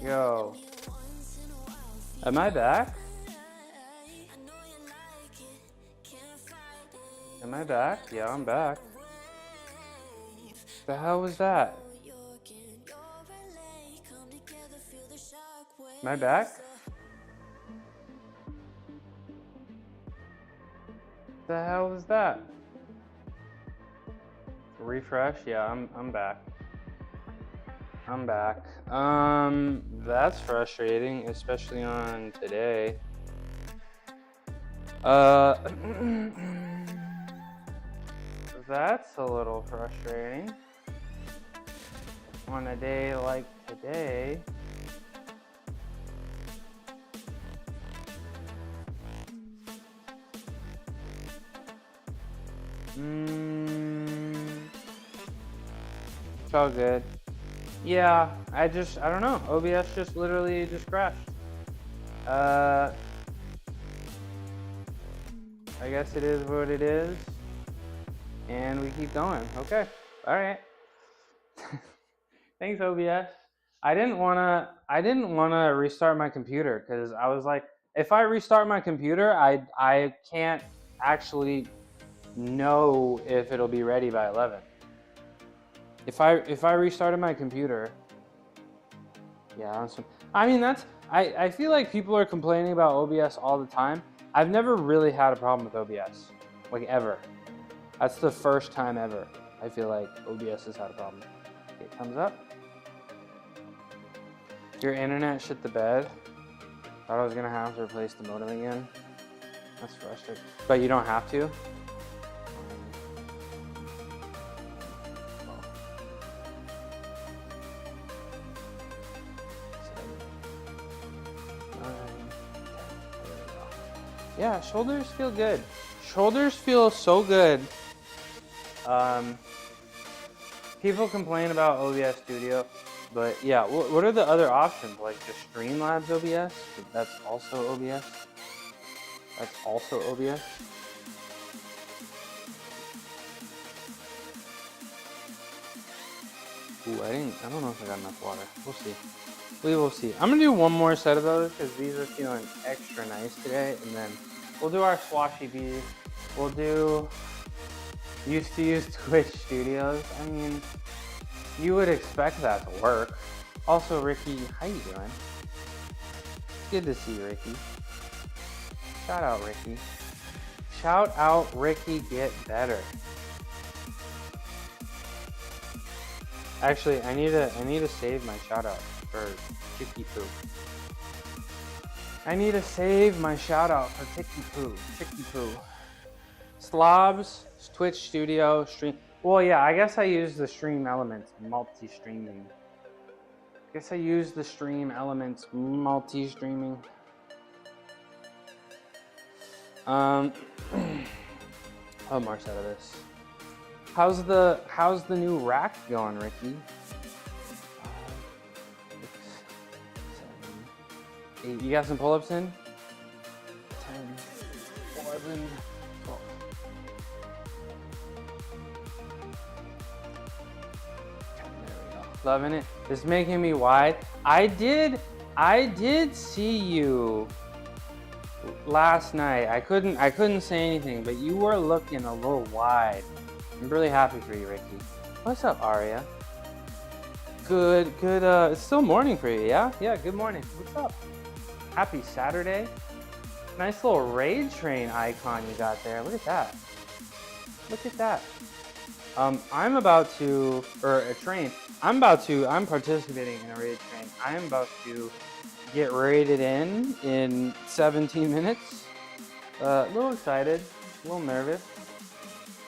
Yo, am I back? Am I back? Yeah, I'm back. The hell was that? Am I back? The hell was that? Refresh? Yeah, I'm back. I'm back. That's frustrating, especially on today. That's a little frustrating. On a day like today. It's all good. Yeah, I don't know. OBS just literally just crashed. I guess it is what it is. And we keep going. Okay. All right. Thanks, OBS. I didn't wanna restart my computer because I was like, if I restart my computer, I can't actually know if it'll be ready by 11. If I restarted my computer, yeah, I mean I feel like people are complaining about OBS all the time. I've never really had a problem with OBS, like ever. That's the first time ever I feel like OBS has had a problem. Okay, thumbs up. Your internet shit the bed. Thought I was gonna have to replace the modem again. That's frustrating. But you don't have to? Yeah, shoulders feel good. Shoulders feel so good. People complain about OBS Studio, but yeah, what are the other options? Like just Streamlabs OBS? That's also OBS. That's also OBS. Ooh, I don't know if I got enough water. We'll see. We will see. I'm gonna do one more set of those because these are feeling extra nice today, and then we'll do our swashy bees. We'll do used to use Twitch Studios. I mean, you would expect that to work. Also, Ricky, how you doing? It's good to see you, Ricky. Shout out, Ricky. Shout out, Ricky, get better. Actually, I need to save my shout out for Chicky Poo. I need to save my shout out for Chicky Poo. Slobs, Twitch Studio, stream. Well, yeah, I guess I use the stream elements multi-streaming. I guess I use the stream elements multi-streaming. One more set of this. How's the new rack going, Ricky? 8. You got some pull-ups in? 10, 11, 12. There we go. Loving it. It's making me wide. I did see you last night. I couldn't say anything, but you were looking a little wide. I'm really happy for you, Ricky. What's up, Aria? Good, it's still morning for you, yeah? Yeah, good morning. What's up? Happy Saturday. Nice little raid train icon you got there. Look at that. Look at that. I'm participating in a raid train. I am about to get raided in 17 minutes. A little excited, a little nervous.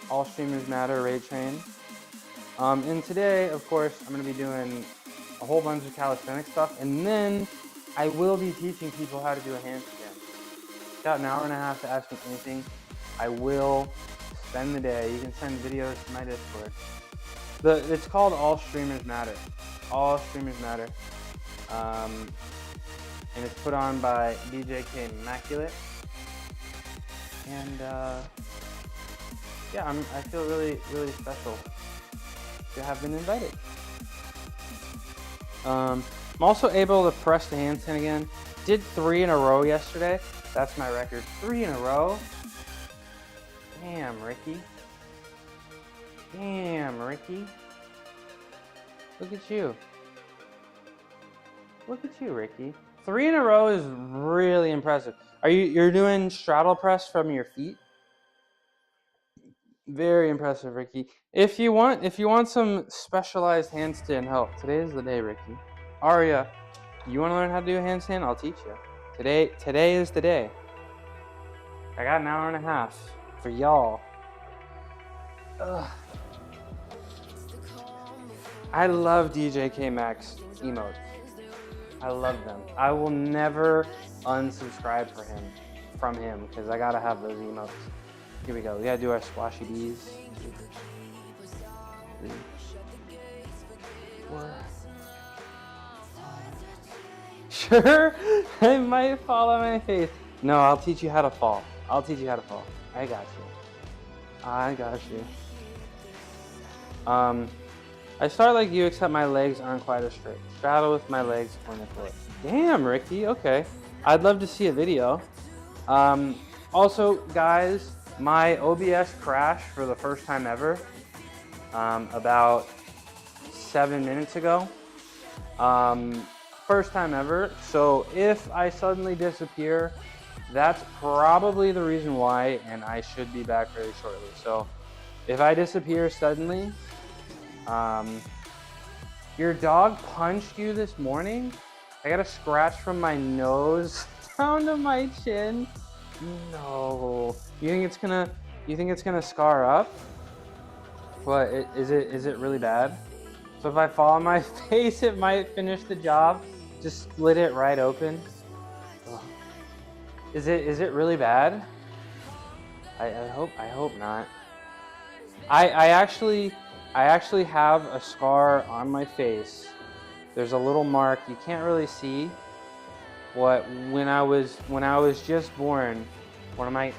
All Streamers Matter raid train. And today, of course, I'm going to be doing a whole bunch of calisthenics stuff, and then I will be teaching people how to do a handstand. Got an hour and a half to ask me anything. I will spend the day. You can send videos to my Discord. It's called All Streamers Matter. All Streamers Matter. And it's put on by BJK Immaculate. And yeah, I feel really, really special to have been invited. I'm also able to press the handstand again. Did 3 in a row yesterday. That's my record. 3 in a row. Damn, Ricky. Damn, Ricky. Look at you. Look at you, Ricky. 3 in a row is really impressive. You're doing straddle press from your feet? Very impressive, Ricky. If you want some specialized handstand help, today is the day, Ricky. Aria, you want to learn how to do a handstand? I'll teach you. Today is the day. I got an hour and a half for y'all. I love DJ K-Max emotes. I love them. I will never unsubscribe from him because I gotta have those emotes. Here we go. We gotta do our squashy bees. 3, 4. Sure, I might fall on my face. No, I'll teach you how to fall. I'll teach you how to fall. I got you. I got you. I start like you, except my legs aren't quite as straight. Straddle with my legs pointed forward. Damn, Ricky. Okay. I'd love to see a video. Also, guys, my OBS crashed for the first time ever about 7 minutes ago. First time ever. So if I suddenly disappear, that's probably the reason why, and I should be back very shortly. So if I disappear suddenly, your dog punched you this morning? I got a scratch from my nose down to my chin. No. You think it's gonna scar up? What, is it really bad? So if I fall on my face, it might finish the job. Just split it right open. Ugh. Is it really bad? I hope not. I actually have a scar on my face. There's a little mark you can't really see. When I was just born, one of my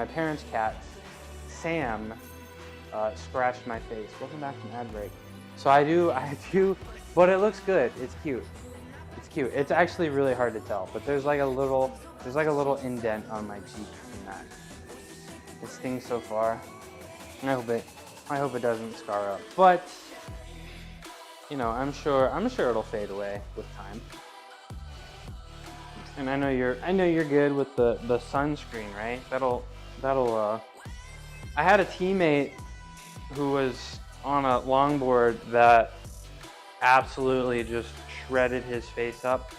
parents' cats, Sam, scratched my face. Welcome back from ad break. So I do, but it looks good. It's cute. It's cute. It's actually really hard to tell, but there's like a little indent on my cheek from that. It stings so far. I hope it doesn't scar up. But you know, I'm sure it'll fade away with time. And I know you're good with the sunscreen, right? That'll I had a teammate who was on a longboard that absolutely just shredded his face up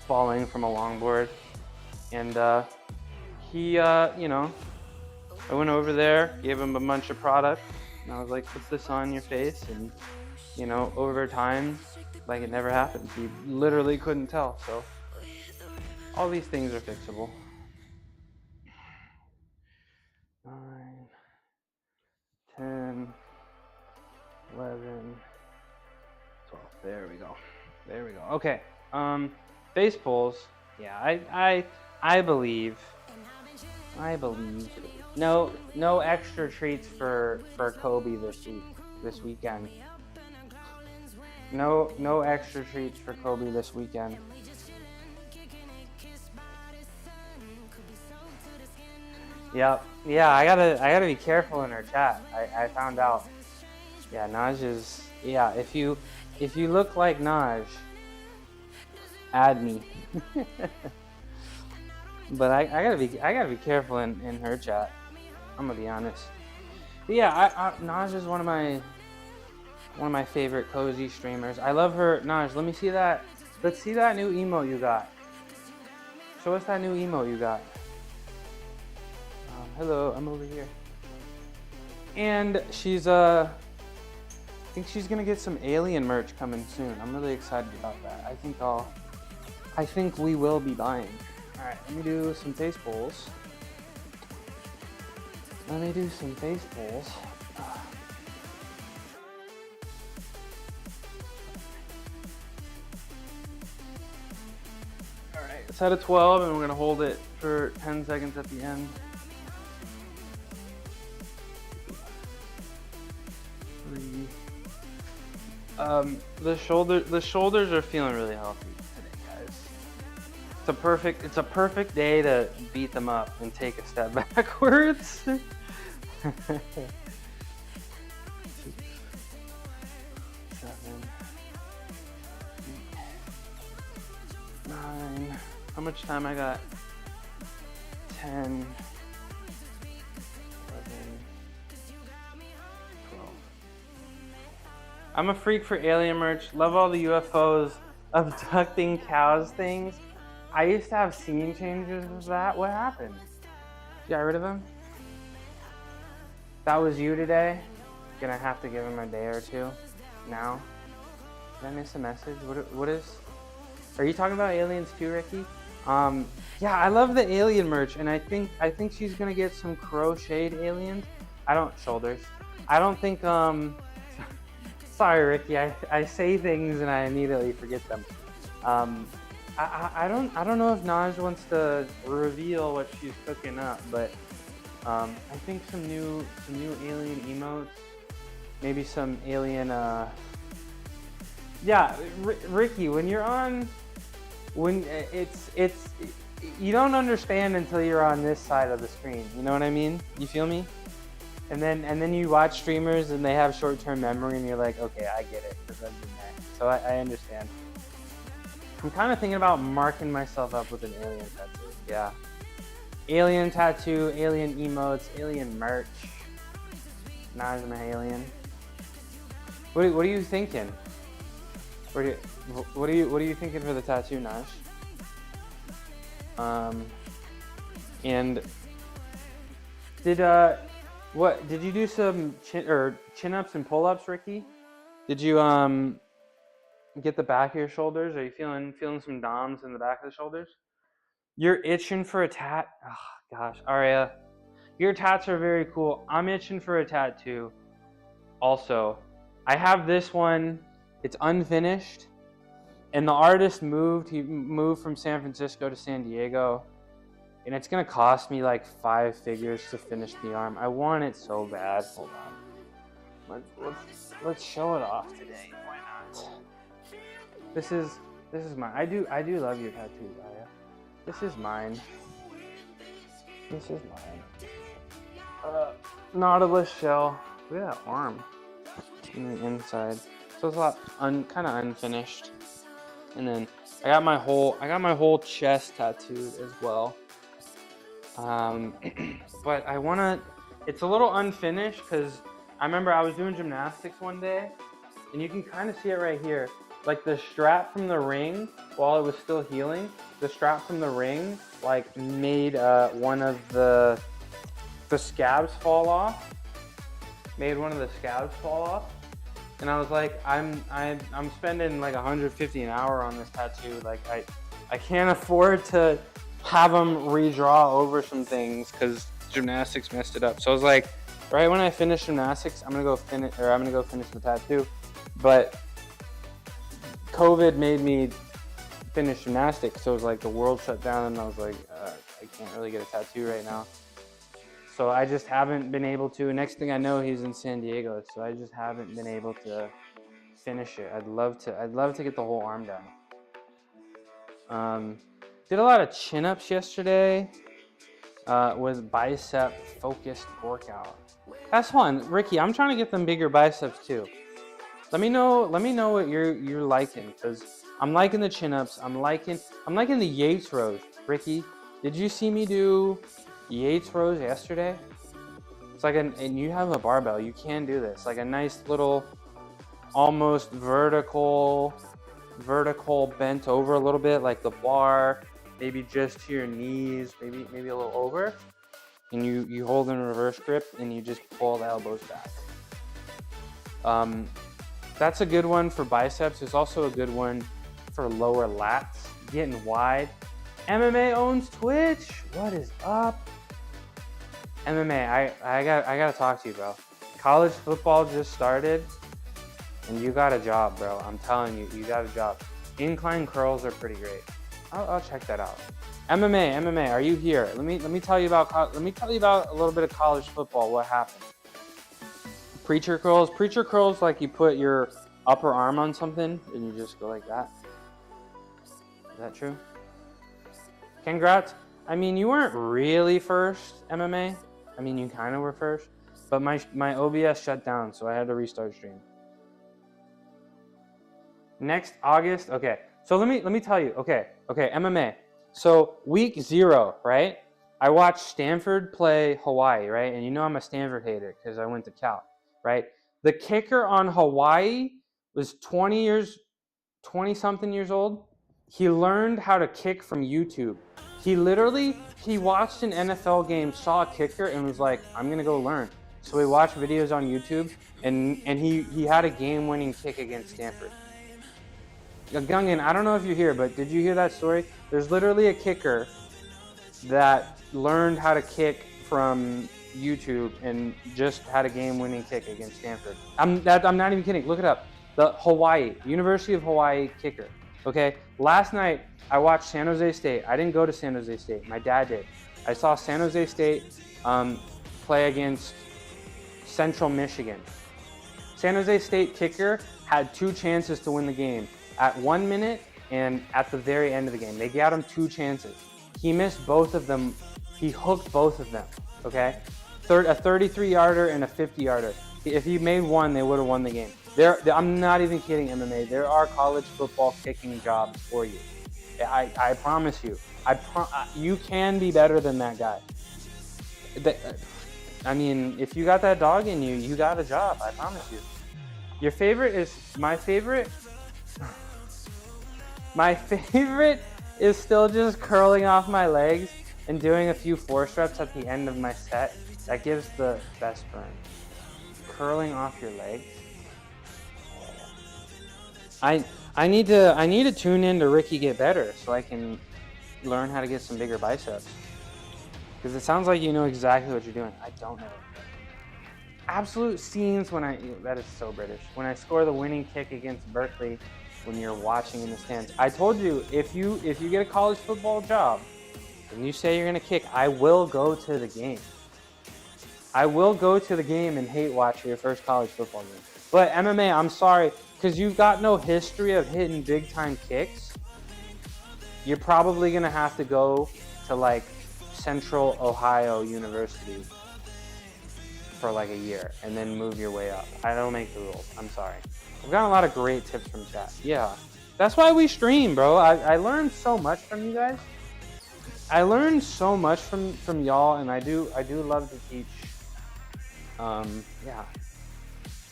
falling from a longboard. And he you know, I went over there, gave him a bunch of product, and I was like, put this on your face, and you know, over time, like it never happened. He literally couldn't tell. So all these things are fixable. 9, 10, 11, 12. There we go. There we go. Okay. Face pulls. Yeah, I believe. No extra treats for Kobe this weekend. No extra treats for Kobe this weekend. Yep. Yeah, I gotta be careful in her chat. I found out. Yeah, Naj is. Yeah, if you look like Naj, add me. But I gotta be careful in her chat. I'm gonna be honest. But yeah, Naj is one of my favorite cozy streamers. I love her. Naj, let me see that. Let's see that new emote you got. Show us that new emote you got. Hello, I'm over here. And she's I think she's gonna get some Alien merch coming soon. I'm really excited about that. I think we will be buying. All right, let me do some face pulls. All right, it's at a 12, and we're gonna hold it for 10 seconds at the end. 3. The shoulders are feeling really healthy today, guys. It's a perfect day to beat them up and take a step backwards. 6, 7, 8, 9. How much time I got? 10, 11, 12. I'm a freak for alien merch. Love all the UFOs, abducting cows things. I used to have scene changes of that. What happened? You got rid of them? That was you today? Gonna have to give him a day or two now. Did I miss a message? What is? Are you talking about aliens too, Ricky? Yeah, I love the alien merch, and I think she's gonna get some crocheted aliens. Shoulders. I don't think sorry, Ricky. I say things and I immediately forget them. I don't know if Naj wants to reveal what she's cooking up, but I think some new alien emotes, maybe some alien. Yeah, Ricky, when it's you don't understand until you're on this side of the screen. You know what I mean? You feel me? And then you watch streamers and they have short-term memory, and you're like, okay, I get it, because I've been there. So I understand. I'm kind of thinking about marking myself up with an alien tattoo. Yeah. Alien tattoo, alien emotes, alien merch. Naj, I'm an alien. What are you thinking? What are you thinking for the tattoo, Naj? And did you do some chin ups and pull ups, Ricky? Did you get the back of your shoulders? Are you feeling some DOMs in the back of the shoulders? You're itching for a tat? Oh gosh, Aria, your tats are very cool. I'm itching for a tattoo. Also, I have this one. It's unfinished, and the artist moved. He moved from San Francisco to San Diego, and it's gonna cost me like 5 figures to finish the arm. I want it so bad. Hold on. Let's show it off today. Why not? This is mine. I do love your tattoos, Aya. This is mine. This is mine. Nautilus shell. Look at that arm in the inside. So it's a lot kind of unfinished. And then I got my whole chest tattooed as well. But it's a little unfinished because I remember I was doing gymnastics one day, and you can kind of see it right here. Like the strap from the ring, while it was still healing, the strap from the ring like made one of the scabs fall off. Made one of the scabs fall off. And I was like, I'm spending like $150 an hour on this tattoo. Like I can't afford to have them redraw over some things because gymnastics messed it up. So I was like, right when I finish gymnastics, I'm gonna go finish the tattoo. But COVID made me finish gymnastics, so it was like the world shut down, and I was like, I can't really get a tattoo right now. So I just haven't been able to. Next thing I know, he's in San Diego, so I just haven't been able to finish it. I'd love to get the whole arm done. Did a lot of chin-ups yesterday. Was bicep focused workout. That's fun, Ricky. I'm trying to get them bigger biceps too. Let me know what you're liking, because I'm liking the chin-ups. I'm liking the Yates rows. Ricky, did you see me do Yates rows yesterday? It's like and you have a barbell. You can do this. Like a nice little, almost vertical bent over a little bit, like the bar, maybe just to your knees, maybe a little over, and you hold in a reverse grip and you just pull the elbows back. That's a good one for biceps. It's also a good one for lower lats, getting wide. MMA owns Twitch. What is up? MMA, I gotta talk to you, bro. College football just started, and you got a job, bro. I'm telling you, you got a job. Incline curls are pretty great. I'll check that out. MMA, are you here? Let me tell you about a little bit of college football. What happened? Preacher curls, like you put your upper arm on something and you just go like that. Is that true? Congrats. I mean, you weren't really first MMA. I mean, you kind of were first, but my OBS shut down, so I had to restart stream. Next August, okay. So let me tell you, okay, MMA. So week 0, right? I watched Stanford play Hawaii, right? And you know I'm a Stanford hater because I went to Cal, right? The kicker on Hawaii was 20-something years old. He learned how to kick from YouTube. He watched an NFL game, saw a kicker, and was like, I'm gonna go learn. So he watched videos on YouTube, and he had a game-winning kick against Stanford. Gungan, I don't know if you're here, but did you hear that story? There's literally a kicker that learned how to kick from YouTube and just had a game-winning kick against Stanford. I'm not even kidding. Look it up. The University of Hawaii kicker. Okay. Last night I watched San Jose State. I didn't go to San Jose State. My dad did. I saw San Jose State play against Central Michigan. San Jose State kicker had 2 chances to win the game. At 1 minute and at the very end of the game. They got him 2 chances. He missed both of them. He hooked both of them, okay? A 33-yarder and a 50-yarder. If he made one, they would have won the game. I'm not even kidding, MMA. There are college football kicking jobs for you. I promise you. You can be better than that guy. I mean, if you got that dog in you, you got a job. I promise you. Your favorite is my favorite. My favorite is still just curling off my legs and doing a few force reps at the end of my set. That gives the best burn. Curling off your legs. I need to tune in to Ricky Get Better so I can learn how to get some bigger biceps. Because it sounds like you know exactly what you're doing. I don't know. Absolute scenes when that is so British. When I score the winning kick against Berkeley. When you're watching in the stands. I told you, if you get a college football job and you say you're gonna kick, I will go to the game. I will go to the game and hate watch your first college football game. But MMA, I'm sorry, because you've got no history of hitting big time kicks. You're probably gonna have to go to like Central Ohio University for like a year and then move your way up. I don't make the rules. I'm sorry. I've gotten a lot of great tips from chat. Yeah. That's why we stream, bro. I learned so much from you guys. I learned so much from y'all, and I do love to teach. Yeah.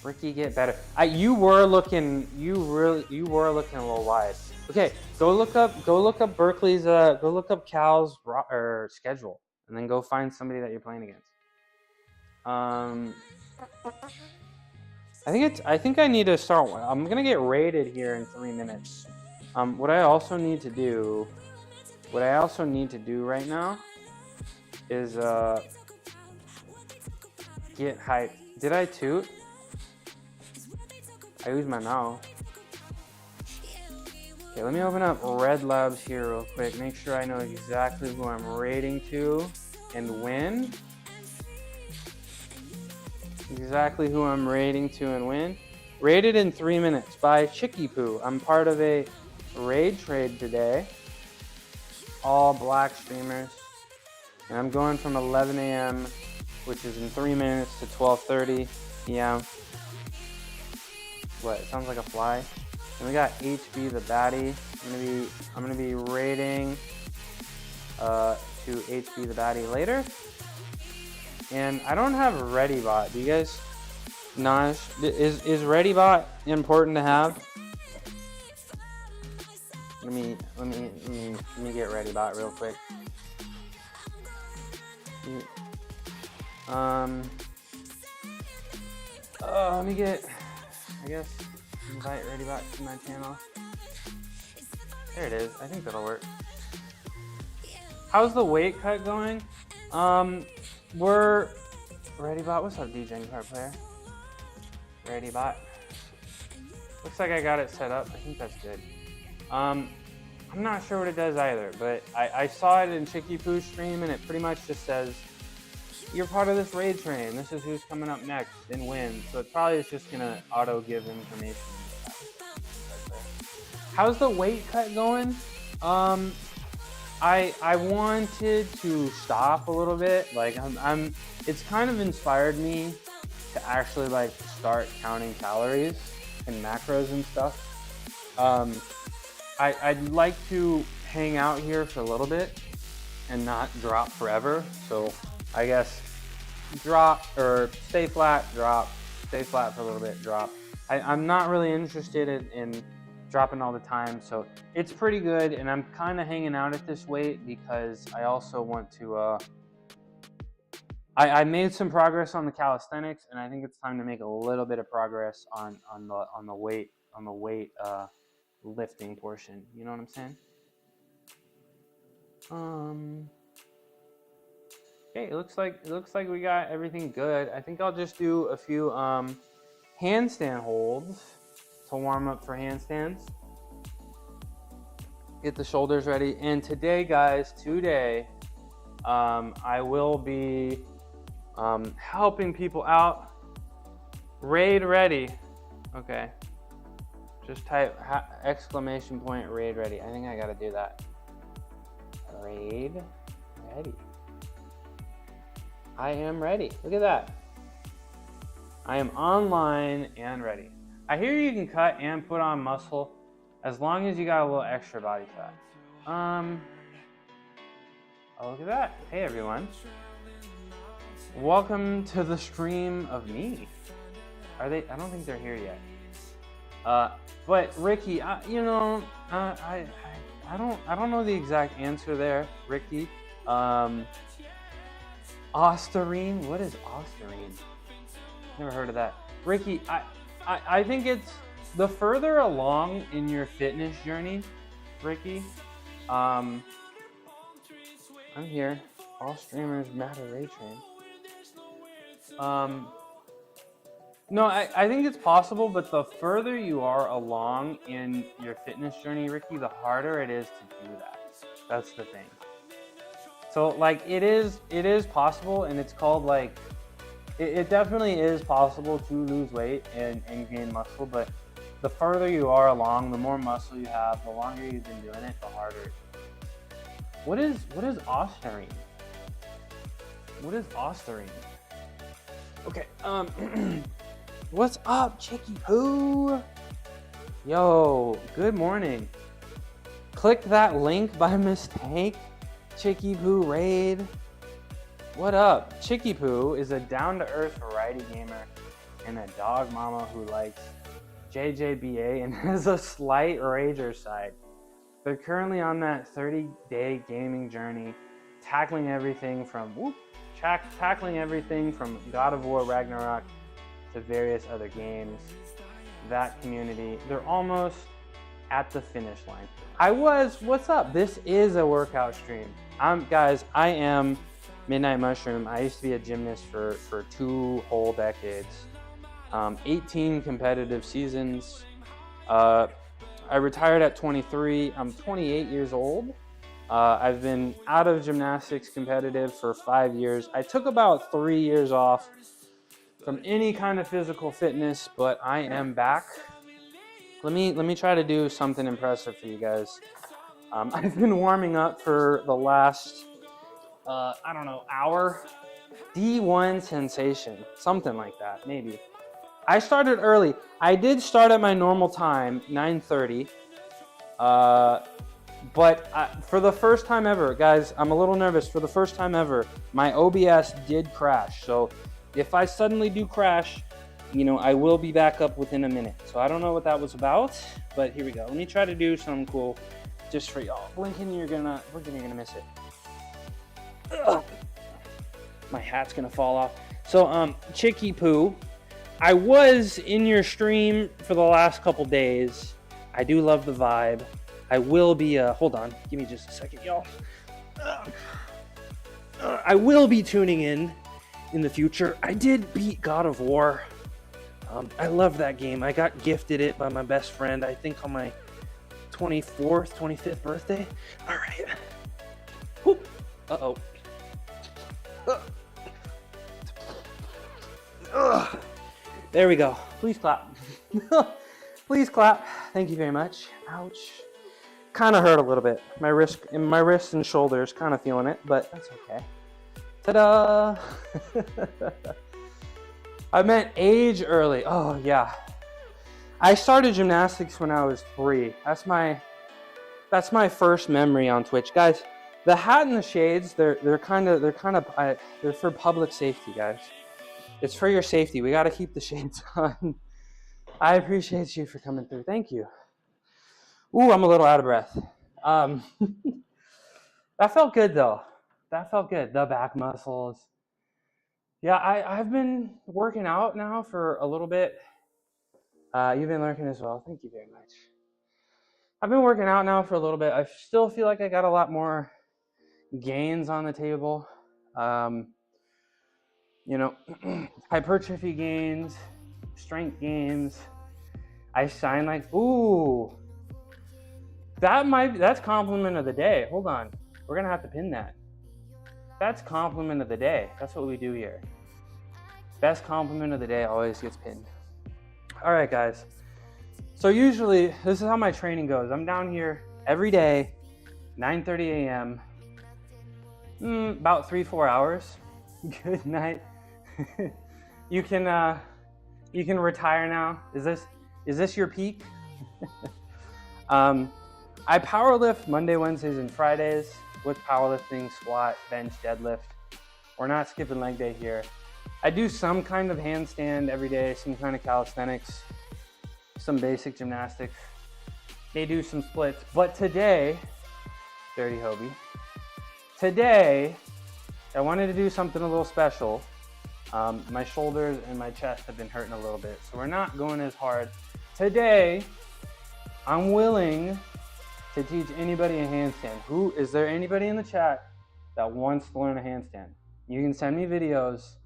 Ricky Get Better. You were looking a little wide. Okay, go look up Berkeley's go look up Cal's schedule, and then go find somebody that you're playing against. I think I need to start. I'm gonna get rated here in 3 minutes. What I also need to do right now is get hyped. Did I toot? I used my mouth. Okay, let me open up Red Labs here real quick. Make sure I know exactly who I'm rating to and when. Exactly who I'm rating to and when. Rated in 3 minutes by Chicky Poo. I'm part of a raid trade today. All black streamers. And I'm going from 11 a.m., which is in 3 minutes, to 12:30 p.m. What? It sounds like a fly. And we got HB the baddie. I'm gonna be raiding to HB the baddie later. And I don't have ReadyBot. Do you guys? Naj, is ReadyBot important to have? Let me get ReadyBot real quick. Let me get. I guess invite ReadyBot to my channel. There it is. I think that'll work. How's the weight cut going? We're ReadyBot. What's up, DJ card player? ReadyBot. Looks like I got it set up. I think that's good. I'm not sure what it does either, but I saw it in Chicky Poo's stream, and it pretty much just says, you're part of this raid train. This is who's coming up next and when. So it probably is just gonna auto give information. how's the weight cut going? I wanted to stop a little bit. Like it's kind of inspired me to actually like start counting calories and macros and stuff. I'd like to hang out here for a little bit and not drop forever. So I guess drop or stay flat, drop, stay flat for a little bit, drop. I'm not really interested in dropping all the time, so it's pretty good, and I'm kind of hanging out at this weight because I also want to I made some progress on the calisthenics, and I think it's time to make a little bit of progress on the weight lifting portion. You know what I'm saying? Okay, it looks like we got everything good. I think I'll just do a few handstand holds to warm up for handstands. Get the shoulders ready. And today, guys, I will be helping people out. Raid ready. Okay. Just type exclamation point raid ready. I think I gotta do that. Raid ready. I am ready. Look at that. I am online and ready. I hear you can cut and put on muscle as long as you got a little extra body fat. Oh, look at that. Hey, everyone. Welcome to the stream of me. Are they? I don't think they're here yet. But Ricky, I don't know the exact answer there, Ricky. Ostarine? What is Ostarine? Never heard of that. Ricky, I think it's the further along in your fitness journey, Ricky. I'm here. All streamers matter, Ray Train. No, I think it's possible, but the further you are along in your fitness journey, Ricky, the harder it is to do that. That's the thing. So like it is possible, and it's called like it definitely is possible to lose weight and gain muscle, but the further you are along, the more muscle you have, the longer you've been doing it, the harder it is. What is Ostarine? What is Ostarine? Okay, what's up, Chicky Poo? Yo, good morning. Click that link by mistake. Chicky Poo raid. What up? Chicky Poo is a down-to-earth variety gamer and a dog mama who likes JJBA and has a slight rager side. They're currently on that 30-day gaming journey, tackling everything from God of War Ragnarok to various other games. That community, they're almost at the finish line. What's up? This is a workout stream. Guys, I am Midnight Mushroom. I used to be a gymnast for 2 whole decades. 18 competitive seasons. I retired at 23. I'm 28 years old. I've been out of gymnastics competitive for 5 years. I took about 3 years off from any kind of physical fitness, but I am back. Let me try to do something impressive for you guys. I've been warming up for the last, hour. D1 sensation, something like that, maybe. I started early. I did start at my normal time, 9:30. But for the first time ever, guys, I'm a little nervous. For the first time ever, my OBS did crash. So if I suddenly do crash, I will be back up within a minute. So I don't know what that was about, but here we go. Let me try to do something cool just for y'all. Blinking, you're gonna miss it. Ugh. My hat's gonna fall off. So, Chicky Poo, I was in your stream for the last couple days. I do love the vibe. I will be, hold on, give me just a second, y'all. I will be tuning in the future. I did beat God of War. I love that game. I got gifted it by my best friend, I think on my 25th birthday. All right. Whoop. Uh-oh. There we go. Please clap. Please clap. Thank you very much. Ouch. Kind of hurt a little bit. My wrist and shoulders kind of feeling it, but that's okay. Ta-da! I meant age early. Oh yeah. I started gymnastics when I was 3. That's my first memory on Twitch, guys. The hat and the shades, they're for public safety, guys. It's for your safety. We got to keep the shades on. I appreciate you for coming through. Thank you. Ooh, I'm a little out of breath. That felt good though. That felt good. The back muscles. Yeah, I've been working out now for a little bit. You've been lurking as well. Thank you very much. I've been working out now for a little bit. I still feel like I got a lot more gains on the table. Hypertrophy gains, strength gains. I shine like, ooh. That's compliment of the day. Hold on. We're gonna have to pin that. That's compliment of the day. That's what we do here. Best compliment of the day always gets pinned. All right, guys. So usually, this is how my training goes. I'm down here every day, 9:30 a.m., about 3-4 hours. Good night. You can retire now. Is this your peak? I powerlift Monday, Wednesdays, and Fridays with powerlifting, squat, bench, deadlift. We're not skipping leg day here. I do some kind of handstand every day, some kind of calisthenics, some basic gymnastics. They do some splits, but today, Dirty Hobie, today, I wanted to do something a little special. My shoulders and my chest have been hurting a little bit, so we're not going as hard. Today, I'm willing to teach anybody a handstand. Is there anybody in the chat that wants to learn a handstand? You can send me videos.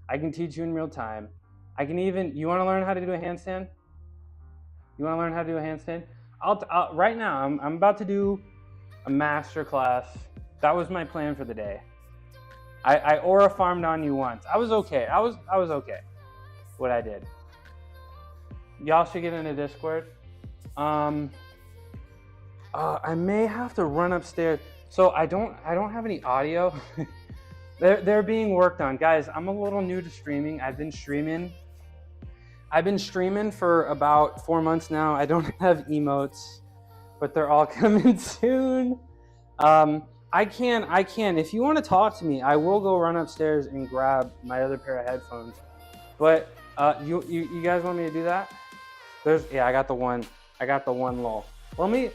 I can teach you in real time. You want to learn how to do a handstand? You want to learn how to do a handstand? Right now, I'm about to do a master class. That was my plan for the day. I aura farmed on you once. I was okay. I was okay. What I did. Y'all should get into Discord. I may have to run upstairs. So I don't have any audio. They're being worked on. Guys, I'm a little new to streaming. I've been streaming for about 4 months now. I don't have emotes, but they're all coming soon. I can. If you want to talk to me, I will go run upstairs and grab my other pair of headphones. But you guys want me to do that? I got the one lull. Let me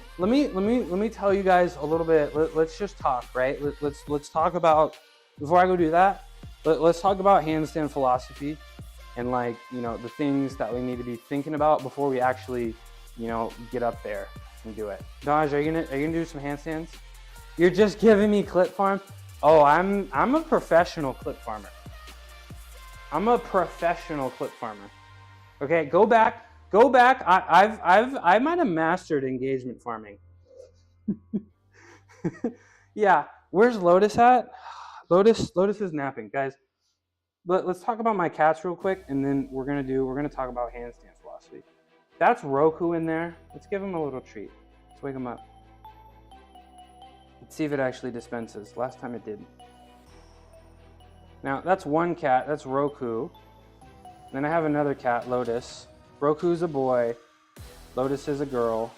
tell you guys a little bit. Let's just talk, right? Let's talk about, before I go do that, let's talk about handstand philosophy and the things that we need to be thinking about before we actually, get up there and do it. Daj, are you gonna do some handstands? You're just giving me clip farm? Oh, I'm a professional clip farmer. Okay, go back. I might have mastered engagement farming. Yeah, where's Lotus at? Lotus is napping, guys. Let's talk about my cats real quick, and then we're gonna talk about handstand philosophy. That's Roku in there. Let's give him a little treat. Let's wake him up. Let's see if it actually dispenses. Last time it did. Now that's one cat. That's Roku. Then I have another cat, Lotus. Roku's a boy. Lotus is a girl.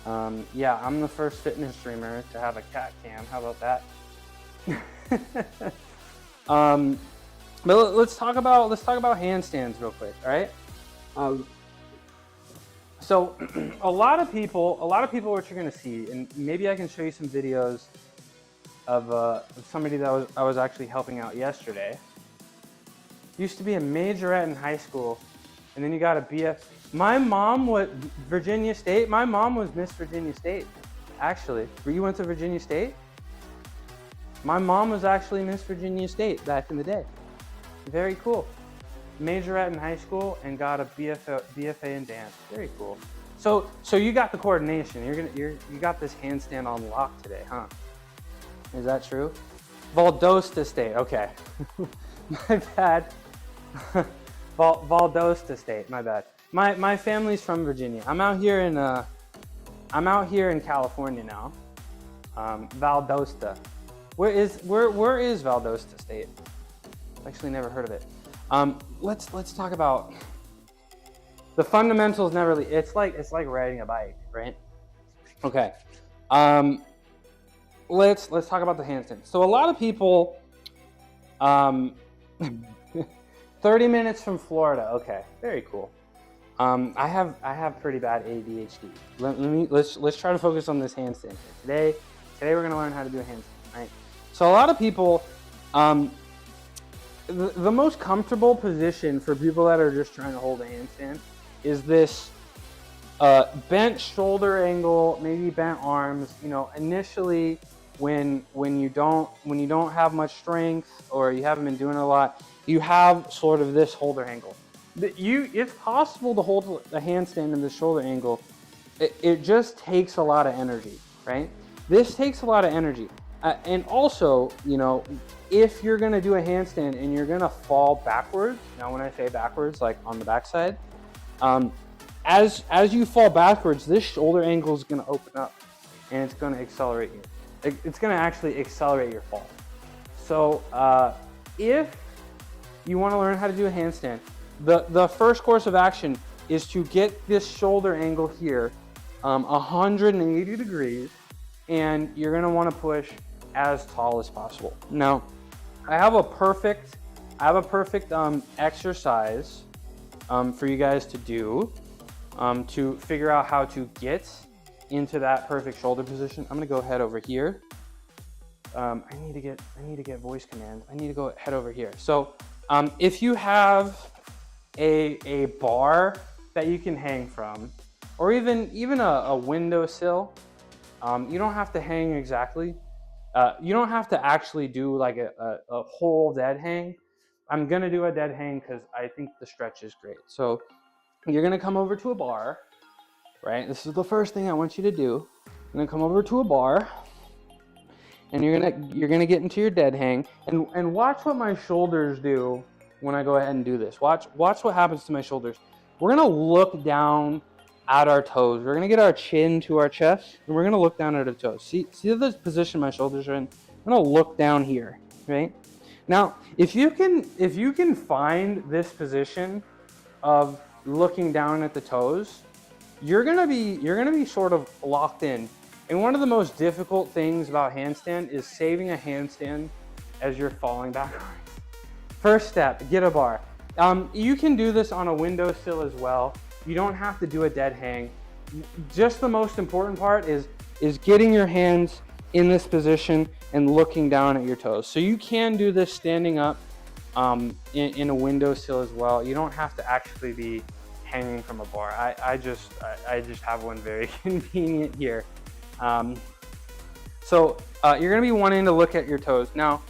Yeah, I'm the first fitness streamer to have a cat cam. How about that? But let's talk about handstands real quick, all right? So a lot of people, what you're gonna see, and maybe I can show you some videos of somebody that I was actually helping out yesterday. Used to be a majorette in high school, and then you got a BF. My mom was Virginia State. My mom was Miss Virginia State, actually. You went to Virginia State? My mom was actually Miss Virginia State back in the day. Very cool. Majorette in high school and got a BFA in dance. Very cool. So you got the coordination. You got this handstand on lock today, huh? Is that true? Valdosta State. Okay. My bad. Valdosta State. My bad. My family's from Virginia. I'm out here in California now. Valdosta. Where is Valdosta State? Actually never heard of it. Let's talk about the fundamentals. Never really. It's like riding a bike, right? Okay. Let's talk about the handstand. So a lot of people 30 minutes from Florida. Okay, very cool. I have pretty bad ADHD. Let's try to focus on this handstand here. Today we're gonna learn how to do a handstand, right? So a lot of people, the most comfortable position for people that are just trying to hold a handstand is this bent shoulder angle, maybe bent arms. You know, initially when you don't have much strength or you haven't been doing a lot, you have sort of this shoulder angle. It's possible to hold a handstand in the shoulder angle. It just takes a lot of energy, right? This takes a lot of energy. And also, you know, if you're gonna do a handstand and you're gonna fall backwards, now when I say backwards, like on the backside, as you fall backwards, this shoulder angle is gonna open up and it's gonna accelerate you. It's gonna actually accelerate your fall. So if you wanna learn how to do a handstand, the first course of action is to get this shoulder angle here 180 degrees, and you're gonna wanna push as tall as possible. Now, I have a perfect exercise for you guys to do to figure out how to get into that perfect shoulder position. I'm gonna go head over here. I need to get voice commands. I need to go head over here. So if you have a bar that you can hang from, or even a windowsill, you don't have to hang exactly. You don't have to actually do like a whole dead hang. I'm gonna do a dead hang because I think the stretch is great. So you're gonna come over to a bar, right? This is the first thing I want you to do. You're gonna come over to a bar, and you're gonna get into your dead hang, and watch what my shoulders do when I go ahead and do this. Watch what happens to my shoulders. We're gonna look down at our toes. We're gonna get our chin to our chest, and we're gonna look down at our toes. See the position my shoulders are in? I'm gonna look down here, right? Now, if you can find this position of looking down at the toes, you're gonna be sort of locked in. And one of the most difficult things about handstand is saving a handstand as you're falling backwards. First step, get a bar. You can do this on a windowsill as well. You don't have to do a dead hang. Just the most important part is getting your hands in this position and looking down at your toes. So you can do this standing up in a windowsill as well. You don't have to actually be hanging from a bar. I just have one very convenient here. So you're gonna be wanting to look at your toes. Now,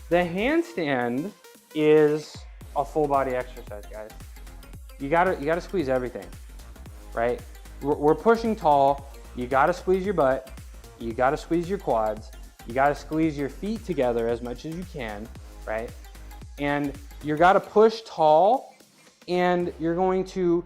the handstand is a full body exercise, guys. You gotta squeeze everything, right? We're pushing tall. You gotta squeeze your butt. You gotta squeeze your quads. You gotta squeeze your feet together as much as you can, right? And you gotta push tall, and you're going to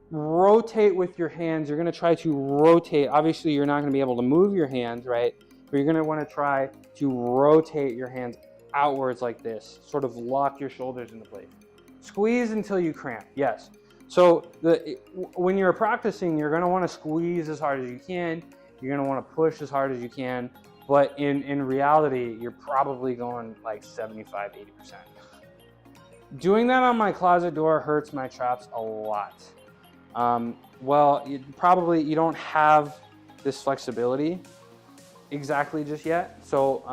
rotate with your hands. You're gonna try to rotate. Obviously, you're not gonna be able to move your hands, right? But you're gonna wanna try to rotate your hands outwards like this, sort of lock your shoulders into place. Squeeze until you cramp, yes. So when you're practicing, you're gonna wanna squeeze as hard as you can. You're gonna wanna push as hard as you can. But in reality, you're probably going like 75, 80%. Doing that on my closet door hurts my traps a lot. Well, you don't have this flexibility exactly just yet. So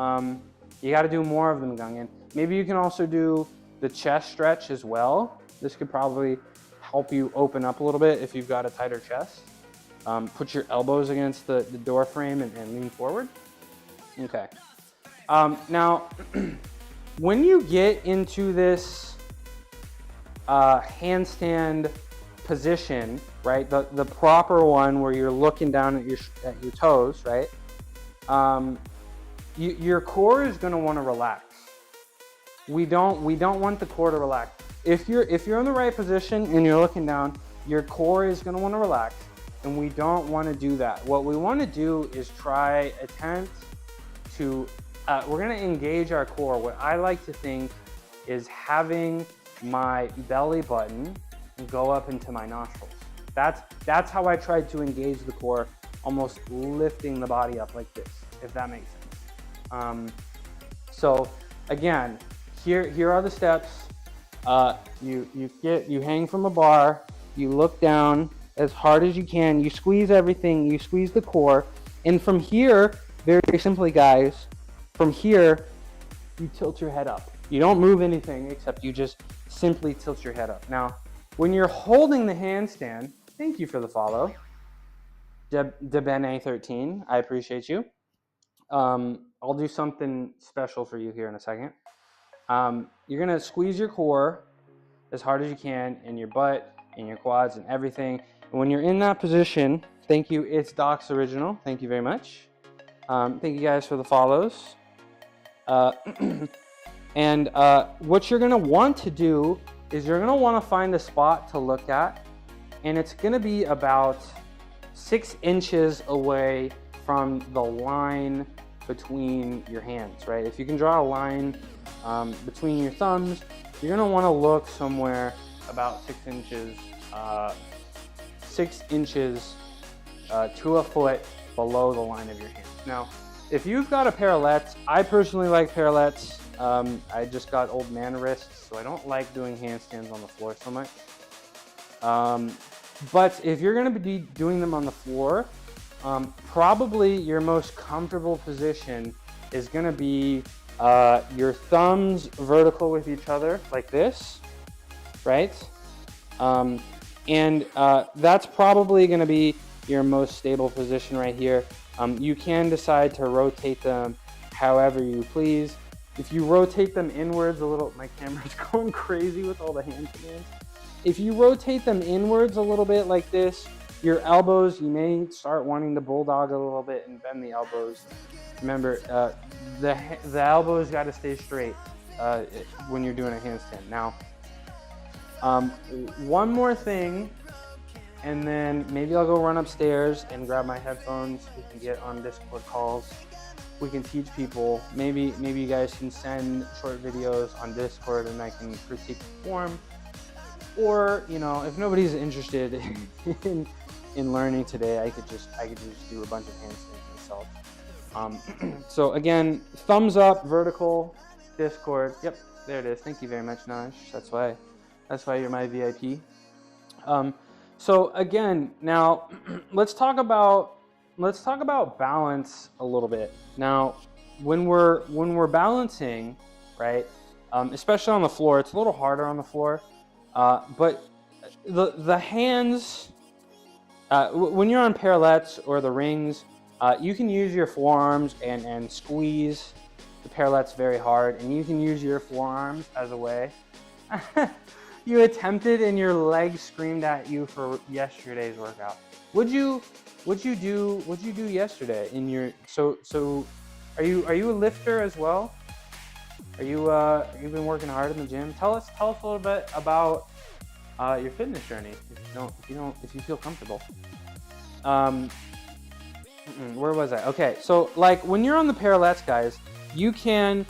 you gotta do more of them, Gungan. Maybe you can also do the chest stretch as well. This could probably help you open up a little bit if you've got a tighter chest. Put your elbows against the door frame and lean forward. Okay. Now, when you get into this handstand position, right, the proper one where you're looking down at your toes, right, your core is going to want to relax. We don't want the core to relax. if you're in the right position and you're looking down, your core is going to want to relax, and we don't want to do that. What we want to do is attempt to, we're going to engage our core. What I like to think is having my belly button go up into my nostrils. That's how I try to engage the core, almost lifting the body up like this, if that makes sense. So again, here are the steps. You hang from a bar, you look down as hard as you can, you squeeze everything, you squeeze the core, and from here, very simply guys, from here, you tilt your head up. You don't move anything except you just simply tilt your head up. Now, when you're holding the handstand, thank you for the follow, Debene13, I appreciate you. I'll do something special for you here in a second. You're gonna squeeze your core as hard as you can, and your butt and your quads and everything. And when you're in that position, thank you, it's Doc's Original. Thank you very much. Thank you guys for the follows. And what you're gonna want to do is you're gonna wanna find a spot to look at, and it's gonna be about 6 inches away from the line between your hands, right? If you can draw a line between your thumbs, you're gonna wanna look somewhere about 6 inches, to a foot below the line of your hands. Now, if you've got a parallettes, I personally like parallettes. I just got old man wrists, so I don't like doing handstands on the floor so much. But if you're gonna be doing them on the floor, probably your most comfortable position is gonna be your thumbs vertical with each other like this, right? And that's probably gonna be your most stable position right here. You can decide to rotate them however you please. If you rotate them inwards a little, my camera's going crazy with all the hand commands. If you rotate them inwards a little bit like this, your elbows, you may start wanting to bulldog a little bit and bend the elbows. Remember, the elbows got to stay straight when you're doing a handstand. Now, one more thing, and then maybe I'll go run upstairs and grab my headphones. We can get on Discord calls. We can teach people. Maybe you guys can send short videos on Discord and I can critique the form. Or, you know, if nobody's interested in learning today, I could just do a bunch of handstands myself. So again, thumbs up, vertical, Discord. Yep, there it is. Thank you very much, Naj. That's why you're my VIP. So again, now let's talk about balance a little bit. Now, when we're balancing, right, especially on the floor, it's a little harder on the floor. But the hands, when you're on parallettes or the rings, you can use your forearms and squeeze the parallettes very hard, and you can use your forearms as a way. You attempted and your legs screamed at you for yesterday's workout. What'd you do yesterday in your, so are you a lifter as well? Are you you've been working hard in the gym? Tell us a little bit about your fitness journey if you feel comfortable. Where was I? Okay, so like when you're on the parallettes, guys, you can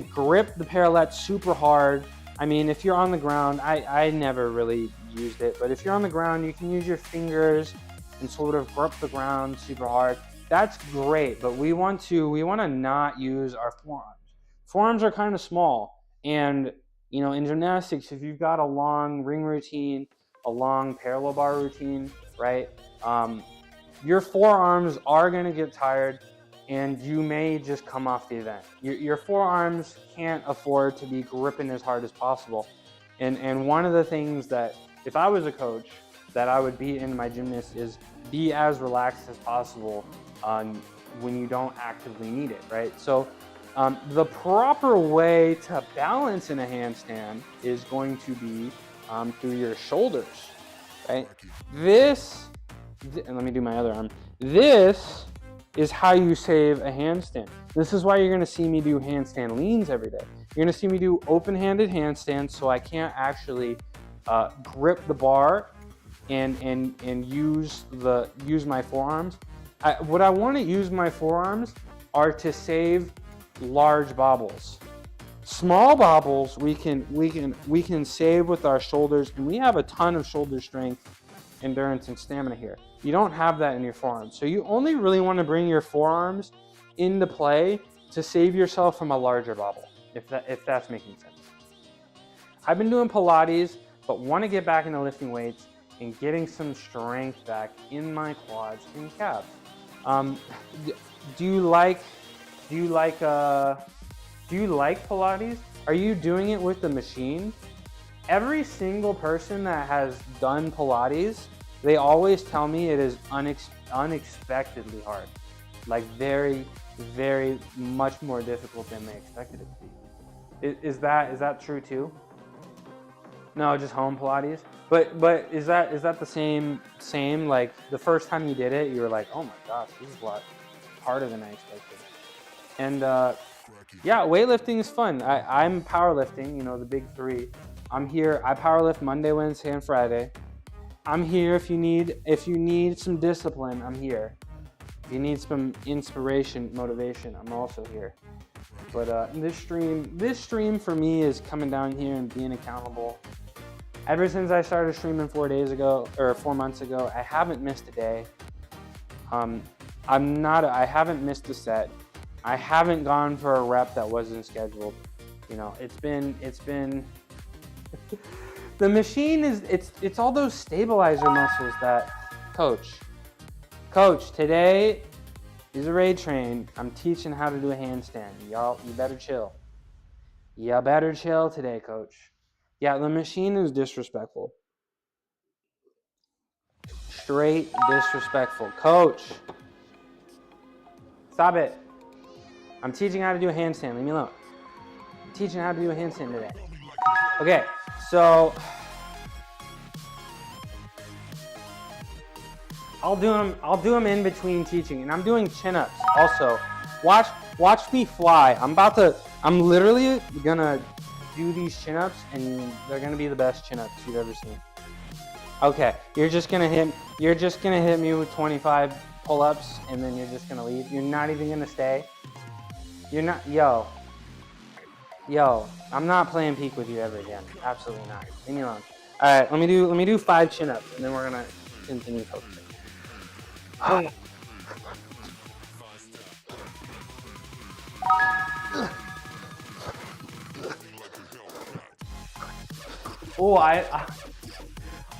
grip the parallettes super hard. I mean, if you're on the ground, I never really used it, but if you're on the ground, you can use your fingers and sort of grip the ground super hard. That's great, but we want to not use our forearms. Forearms are kind of small, and you know, in gymnastics, if you've got a long ring routine, a long parallel bar routine, right? Your forearms are going to get tired, and you may just come off the event. Your forearms can't afford to be gripping as hard as possible. And one of the things that, if I was a coach, that I would be in my gymnast is be as relaxed as possible when you don't actively need it, right? So the proper way to balance in a handstand is going to be through your shoulders, right? And let me do my other arm. This is how you save a handstand. This is why you're gonna see me do handstand leans every day. You're gonna see me do open-handed handstands, so I can't actually grip the bar and use my forearms. What I want to use my forearms are to save large bobbles. Small bobbles we can save with our shoulders, and we have a ton of shoulder strength, endurance, and stamina here. You don't have that in your forearms, so you only really want to bring your forearms into play to save yourself from a larger bobble, if that's making sense. I've been doing Pilates, but want to get back into lifting weights and getting some strength back in my quads and calves. Do you like Pilates? Are you doing it with the machine? Every single person that has done Pilates, they always tell me it is unexpectedly hard. Like very, very much more difficult than they expected it to be. Is that true too? No, just home Pilates. But is that the same? Like the first time you did it, you were like, oh my gosh, this is a lot harder than I expected. And yeah, weightlifting is fun. I'm powerlifting, you know, the big three. I'm here. I powerlift Monday, Wednesday, and Friday. I'm here if you need some discipline. I'm here. If you need some inspiration, motivation, I'm also here. But this stream for me is coming down here and being accountable. Ever since I started streaming 4 months ago, I haven't missed a day. I haven't missed a set. I haven't gone for a rep that wasn't scheduled. You know, it's been the machine is it's all those stabilizer muscles that coach today is a raid train. I'm teaching how to do a handstand. Y'all, you better chill. You better chill today, coach. Yeah, the machine is disrespectful. Straight disrespectful. Coach, stop it. I'm teaching how to do a handstand. Leave me alone. I'm teaching how to do a handstand today. Okay, so I'll do them in between teaching, and I'm doing chin-ups also. Watch me fly. I'm literally gonna do these chin-ups, and they're gonna be the best chin-ups you've ever seen. Okay, you're just gonna hit me with 25 pull-ups, and then you're just gonna leave. You're not even gonna stay. You're not, yo, I'm not playing peak with you ever again. Absolutely not. Leave me alone. All right, let me do 5 chin-ups, and then we're gonna continue focusing.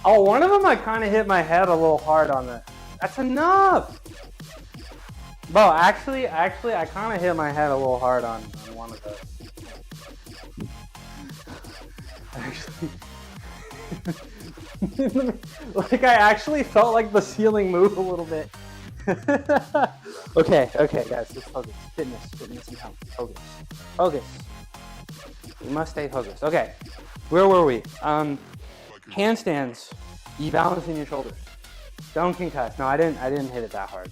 Oh, one of them I kind of hit my head a little hard on that. That's enough. Bro, actually, I kind of hit my head a little hard on one of those. Actually, like I actually felt like the ceiling move a little bit. Okay, guys, let's focus. Fitness and health. Focus. We must stay focused. Okay, where were we? Handstands. You balancing your shoulders. Don't concuss. No, I didn't hit it that hard.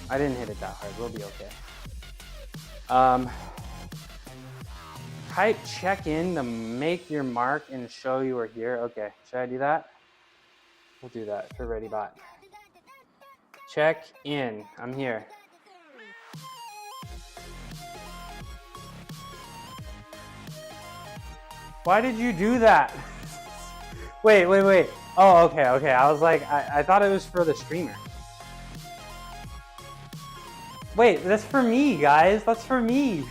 We'll be okay. Type check in to make your mark and show you are here. Okay, should I do that? We'll do that for ReadyBot. Check in. I'm here. Why did you do that? Wait. Oh, okay. I was like, I thought it was for the streamer. Wait, that's for me, guys. That's for me.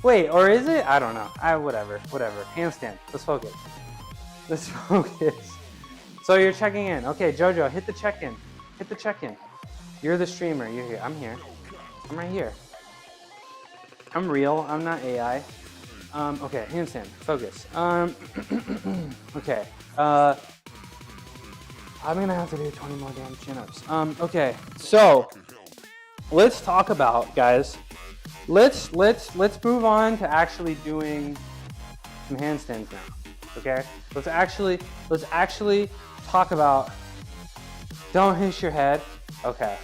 Wait, or is it? I don't know. Whatever. Handstand. Let's focus. So you're checking in. Okay, Jojo, hit the check-in. You're the streamer. You're here. I'm here. I'm right here. I'm real. I'm not AI. Okay, handstand. Focus. Okay. I'm gonna have to do 20 more damn chin-ups. Okay. So let's talk about, guys. Let's move on to actually doing some handstands now. Okay. Let's actually talk about. Don't hit your head. Okay.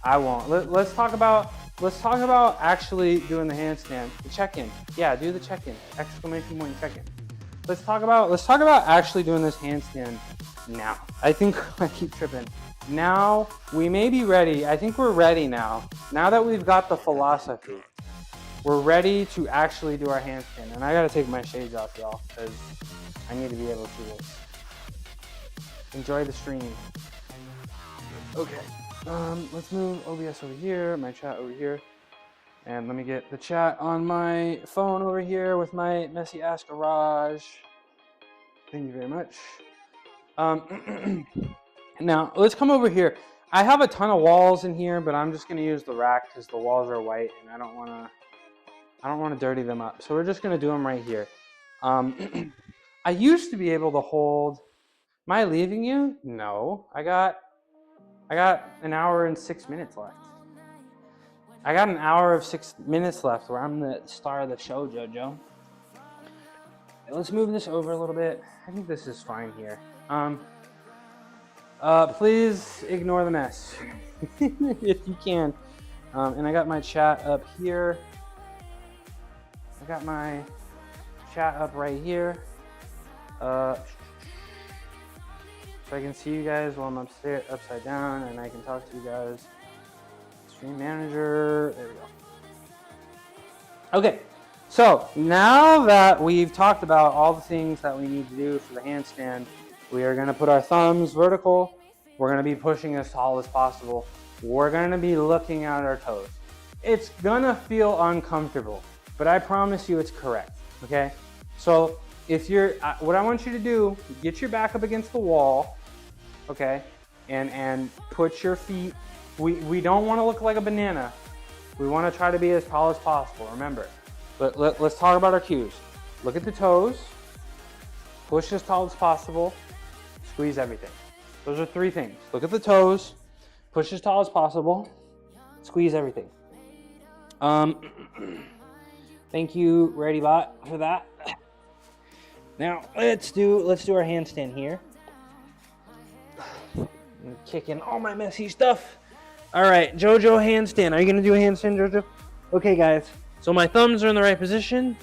I won't. Let's talk about let's talk about actually doing the handstand, the check-in. Yeah, do the check-in, exclamation point check-in. Let's talk about actually doing this handstand now. I think I keep tripping. Now we may be ready. I think we're ready now. Now that we've got the philosophy, we're ready to actually do our handstand. And I gotta take my shades off, y'all, because I need to be able to do this. Enjoy the stream. Okay. Let's move OBS over here, my chat over here. And let me get the chat on my phone over here with my messy ass garage. Thank you very much. Now let's come over here. I have a ton of walls in here, but I'm just gonna use the rack because the walls are white and I don't wanna dirty them up. So we're just gonna do them right here. I used to be able to hold. Am I leaving you? No, I got an hour and 6 minutes left. I got an hour of 6 minutes left where I'm the star of the show, JoJo. Let's move this over a little bit. I think this is fine here. Please ignore the mess if you can. And I got my chat up here. I got my chat up right here. So I can see you guys while I'm upstairs, upside down, and I can talk to you guys. Stream manager, there we go. Okay, so now that we've talked about all the things that we need to do for the handstand, we are gonna put our thumbs vertical. We're gonna be pushing as tall as possible. We're gonna be looking at our toes. It's gonna feel uncomfortable, but I promise you it's correct, okay? So if you're, what I want you to do, get your back up against the wall, okay? And put your feet, we don't wanna look like a banana. We wanna try to be as tall as possible, remember. But let's talk about our cues. Look at the toes, push as tall as possible, squeeze everything. Those are 3 things. Look at the toes, push as tall as possible, squeeze everything. Thank you, ReadyBot, for that. Now let's do our handstand here. I'm kicking all my messy stuff. All right, JoJo handstand. Are you gonna do a handstand, JoJo? Okay, guys. So my thumbs are in the right position.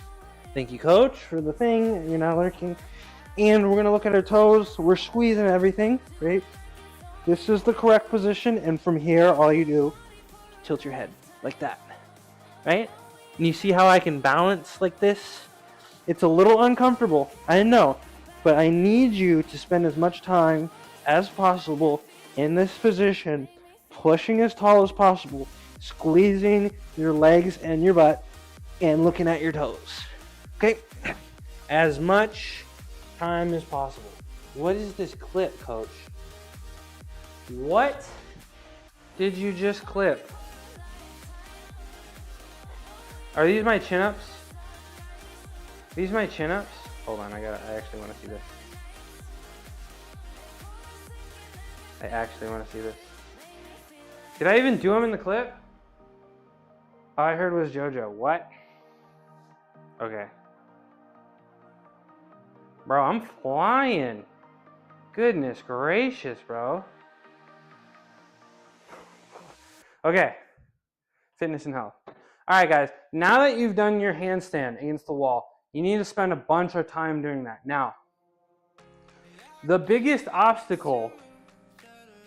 Thank you, coach, for the thing. You're not lurking. And we're gonna look at our toes. We're squeezing everything, right? This is the correct position. And from here, all you do, tilt your head like that, right? And you see how I can balance like this? It's a little uncomfortable, I know, but I need you to spend as much time as possible in this position, pushing as tall as possible, squeezing your legs and your butt, and looking at your toes. Okay? As much time as possible. What is this clip, coach? What did you just clip? Are these my chin-ups? These my chin-ups? Hold on, I actually want to see this. I actually want to see this. Did I even do them in the clip? All I heard was JoJo. What? Okay. Bro, I'm flying. Goodness gracious, bro. Okay. Fitness and health. All right, guys. Now that you've done your handstand against the wall, you need to spend a bunch of time doing that. Now, the biggest obstacle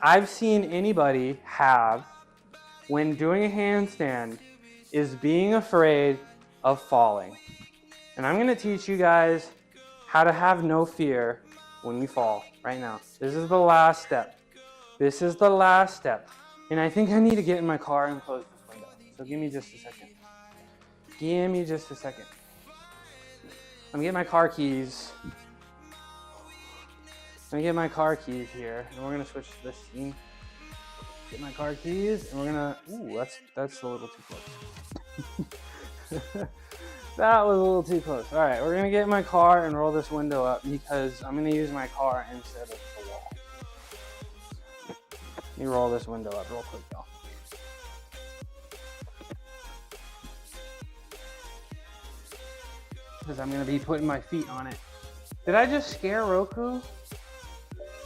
I've seen anybody have when doing a handstand is being afraid of falling. And I'm gonna teach you guys how to have no fear when you fall right now. This is the last step. This is the last step. And I think I need to get in my car and close this window. So give me just a second. Give me just a second. I'm getting my car keys. Let me get my car keys here, and we're gonna switch to this scene. Get my car keys, and we're gonna. Ooh, that's a little too close. That was a little too close. All right, we're gonna get in my car and roll this window up because I'm gonna use my car instead of the wall. Let me roll this window up real quick, y'all. Because I'm gonna be putting my feet on it. Did I just scare Roku?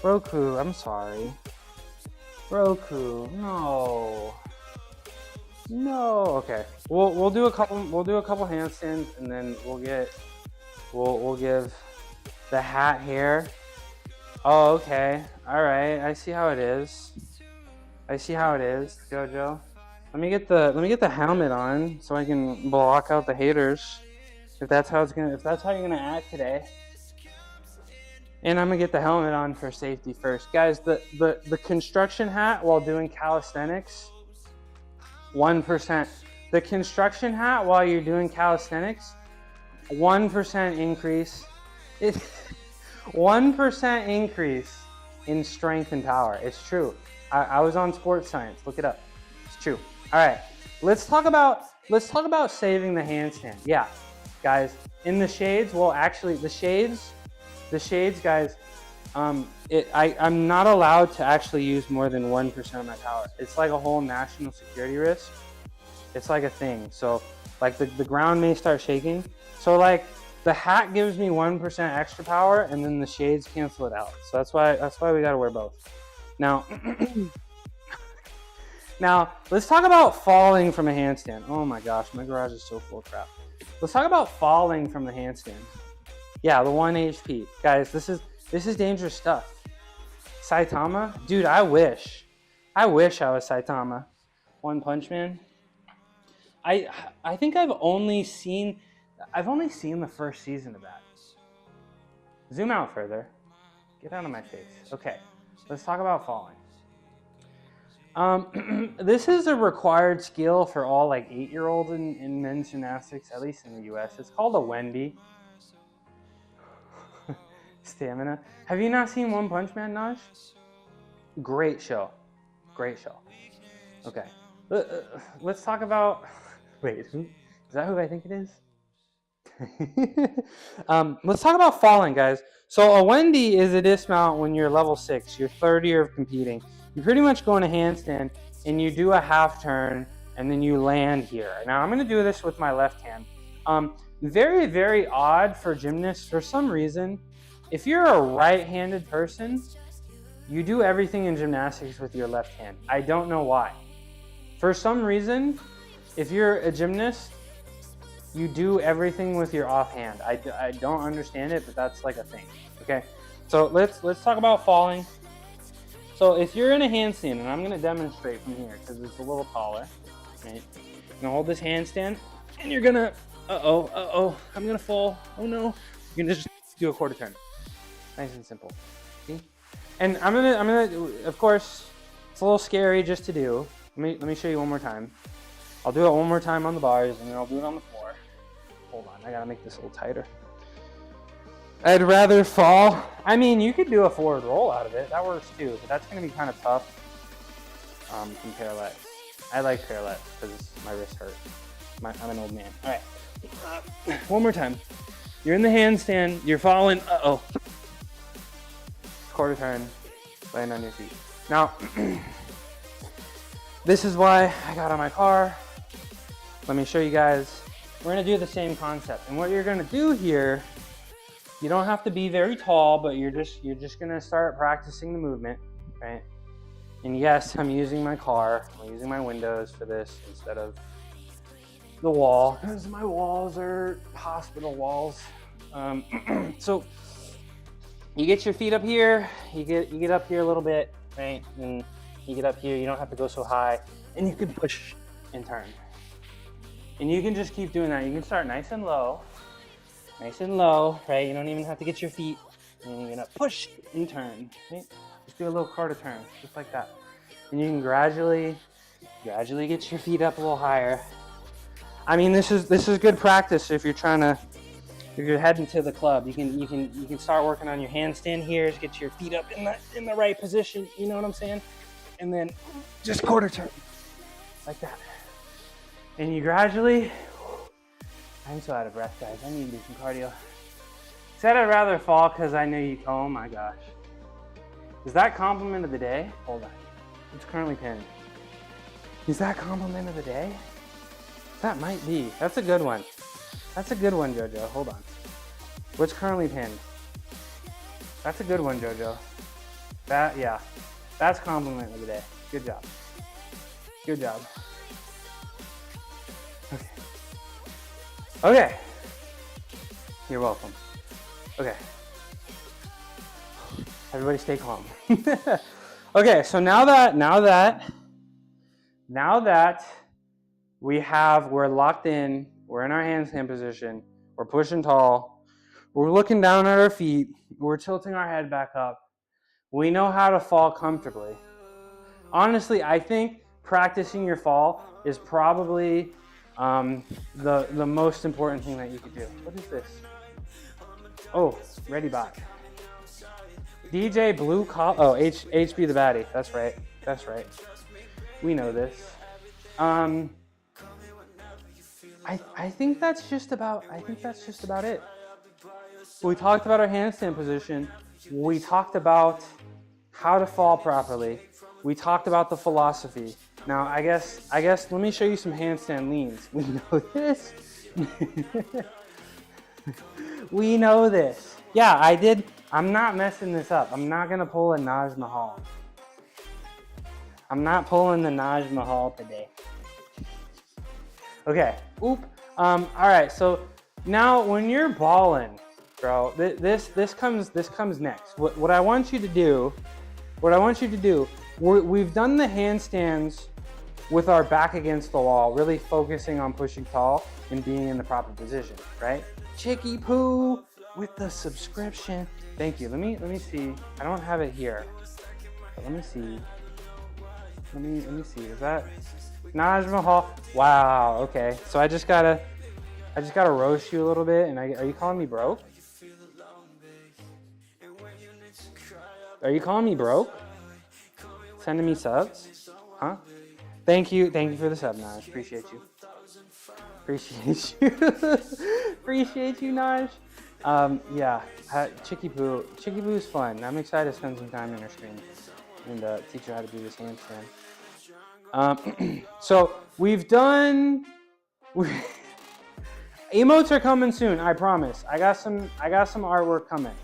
Roku, I'm sorry. Roku, no. No, okay. We'll do a couple handstands, and then we'll give the hat here. Oh, okay. All right. I see how it is. I see how it is, Jojo. Let me get the helmet on so I can block out the haters. If that's how you're gonna act today. And I'm gonna get the helmet on for safety first. Guys, the construction hat while doing calisthenics, 1%. The construction hat while you're doing calisthenics, 1% increase. 1% increase in strength and power. It's true. I was on sports science. Look it up. It's true. All right. Let's talk about saving the handstand. Yeah, guys. In the shades, well, actually, the shades, guys. I'm not allowed to actually use more than 1% of my power. It's like a whole national security risk. It's like a thing. So, like the ground may start shaking. So, like, the hat gives me 1% extra power, and then the shades cancel it out. So that's why we gotta wear both. Now, let's talk about falling from a handstand. Oh my gosh, my garage is so full of crap. Let's talk about falling from the handstand. Yeah, the 1 HP. Guys, this is dangerous stuff. Saitama? Dude, I wish I was Saitama. One Punch Man. I think I've only seen the first season of that. Zoom out further. Get out of my face. Okay, let's talk about falling. This is a required skill for all like 8-year-olds in men's gymnastics, at least in the US. It's called a Wendy. Stamina. Have you not seen One Punch Man, Naj? Great show. Great show. Okay. Let's talk about... Wait, is that who I think it is? Let's talk about falling, guys. So a Wendy is a dismount when you're level 6, your third year of competing. You pretty much go in a handstand and you do a half turn and then you land here. Now I'm gonna do this with my left hand. Very, very odd for gymnasts. For some reason, if you're a right-handed person, you do everything in gymnastics with your left hand. I don't know why. For some reason, if you're a gymnast, you do everything with your offhand. I don't understand it, but that's like a thing. Okay, so let's talk about falling. So if you're in a handstand, and I'm gonna demonstrate from here because it's a little taller. Right? You're gonna hold this handstand, and you're gonna, I'm gonna fall. Oh no! You're gonna just do a quarter turn. Nice and simple. See? And I'm gonna, of course, it's a little scary just to do. Let me show you one more time. I'll do it one more time on the bars, and then I'll do it on the floor. Hold on, I gotta make this a little tighter. I'd rather fall. I mean, you could do a forward roll out of it. That works too, but that's gonna be kind of tough from parallel. I like parallel because my wrist hurt. I'm an old man. All right, one more time. You're in the handstand, you're falling, quarter turn, land on your feet. Now, this is why I got on my car. Let me show you guys. We're gonna do the same concept. And what you're gonna do here, you don't have to be very tall, but you're just gonna start practicing the movement, right? And yes, I'm using my car. I'm using my windows for this instead of the wall, because my walls are hospital walls. So you get your feet up here, you get up here a little bit, right? And you get up here, you don't have to go so high, and you can push and turn. And you can just keep doing that. You can start nice and low, right? You don't even have to get your feet. And you're gonna push and turn, right? Just do a little quarter turn, just like that. And you can gradually get your feet up a little higher. I mean, this is good practice if you're heading to the club. You can start working on your handstand here, to get your feet up in the right position. You know what I'm saying? And then just quarter turn, like that. And you gradually, I'm so out of breath, guys. I need to do some cardio. Said I'd rather fall because I knew you, oh my gosh. Is that compliment of the day? Hold on. It's currently pinned. Is that compliment of the day? That might be. That's a good one. That's a good one, Jojo. Hold on. What's currently pinned? That's a good one, Jojo. Yeah. That's compliment of the day. Good job. Good job. Okay. You're welcome. Okay. Everybody stay calm. Okay, so now that we're locked in, we're in our handstand position, we're pushing tall, we're looking down at our feet, we're tilting our head back up, we know how to fall comfortably. Honestly, I think practicing your fall is probably the most important thing that you could do. What is this? Oh, Ready Bot. DJ Blue Collar. Oh, HB the Baddie. That's right. That's right. We know this. I think that's just about it. We talked about our handstand position. We talked about how to fall properly. We talked about the philosophy. Now, I guess let me show you some handstand leans. We know this. We know this. Yeah, I did. I'm not messing this up. I'm not gonna pull a Naj Mahal. I'm not pulling the Naj Mahal today. Okay. Oop. All right. So now, when you're balling, bro, this comes next. What I want you to do. We've done the handstands with our back against the wall, really focusing on pushing tall and being in the proper position, right? Chicky Poo with the subscription. Thank you. Let me see. I don't have it here. But let me see. Let me see. Is that Naj Mahal? Wow. Okay. So I just gotta roast you a little bit. And are you calling me broke? Are you calling me broke? Sending me subs? Huh? Thank you for the sub, Naj. Appreciate you. Appreciate you, Naj. Yeah, Chicky Poo is fun. I'm excited to spend some time in her stream and teach her how to do this handstand. So we've done. Emotes are coming soon. I promise. I got some artwork coming.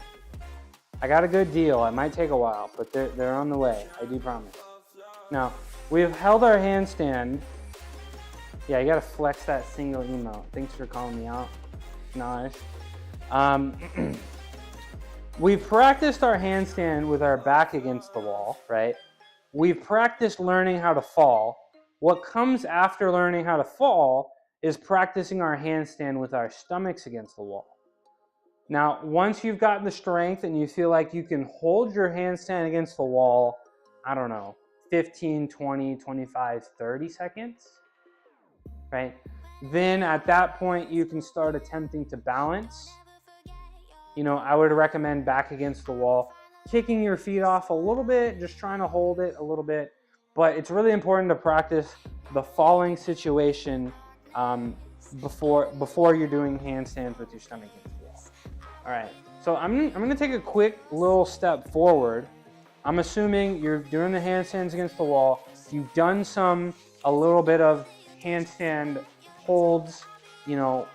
I got a good deal. It might take a while, but they're on the way. I do promise. Now, we've held our handstand. Yeah, you gotta flex that single emote. Thanks for calling me out, Naj. We've practiced our handstand with our back against the wall, right? We've practiced learning how to fall. What comes after learning how to fall is practicing our handstand with our stomachs against the wall. Now, once you've gotten the strength and you feel like you can hold your handstand against the wall, I don't know, 15, 20, 25, 30 seconds, right? Then at that point, you can start attempting to balance. You know, I would recommend back against the wall, kicking your feet off a little bit, just trying to hold it a little bit. But it's really important to practice the falling situation before you're doing handstands with your stomach against the wall. All right, so I'm gonna take a quick little step forward. I'm assuming you're doing the handstands against the wall. You've done a little bit of handstand holds, you know,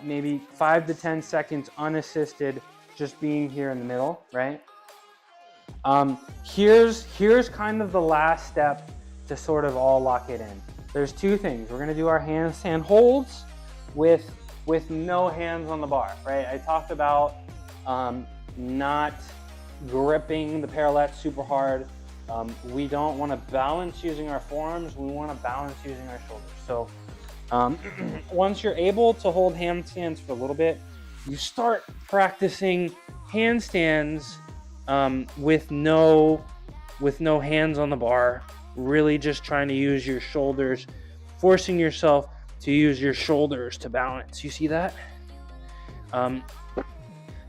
maybe 5 to 10 seconds unassisted, just being here in the middle, right? Here's kind of the last step to sort of all lock it in. There's two things. We're gonna do our handstand holds with no hands on the bar, right? I talked about not gripping the parallettes super hard. We don't want to balance using our forearms. We want to balance using our shoulders. So once you're able to hold handstands for a little bit, you start practicing handstands with no hands on the bar, really just trying to use your shoulders, forcing yourself to use your shoulders to balance. You see that?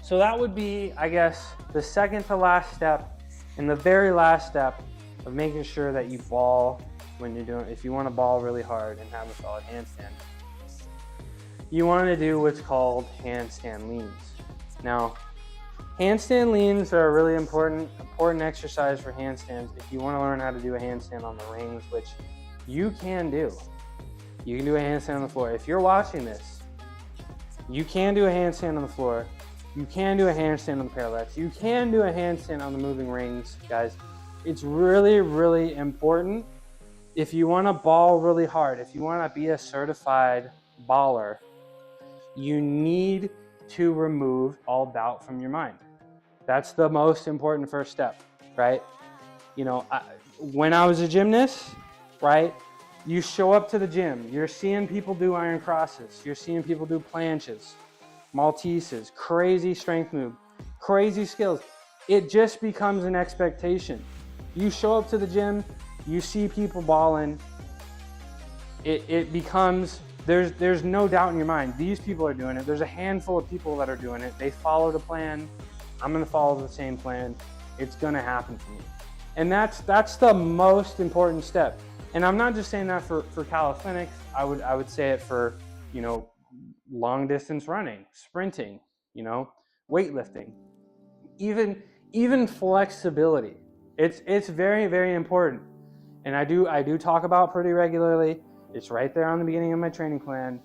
So that would be, I guess, the second to last step and the very last step of making sure that you ball when you're doing, if you want to ball really hard and have a solid handstand. You want to do what's called handstand leans. Now, handstand leans are a really important exercise for handstands if you want to learn how to do a handstand on the rings, which you can do. You can do a handstand on the floor. If you're watching this, you can do a handstand on the floor. You can do a handstand on the parallettes. You can do a handstand on the moving rings, guys. It's really, really important if you want to ball really hard, if you want to be a certified baller, you need to remove all doubt from your mind. That's the most important first step, right? You know, when I was a gymnast, right, you show up to the gym, you're seeing people do iron crosses, you're seeing people do planches, Malteses, crazy strength move, crazy skills. It just becomes an expectation. You show up to the gym, you see people balling, it becomes, there's no doubt in your mind. These people are doing it. There's a handful of people that are doing it. They follow the plan. I'm gonna follow the same plan. It's gonna happen for me. And that's the most important step. And I'm not just saying that for calisthenics. I would say it for, you know, long distance running, sprinting, you know, weightlifting, even flexibility. It's very, very important. And I do talk about pretty regularly. It's right there on the beginning of my training plan.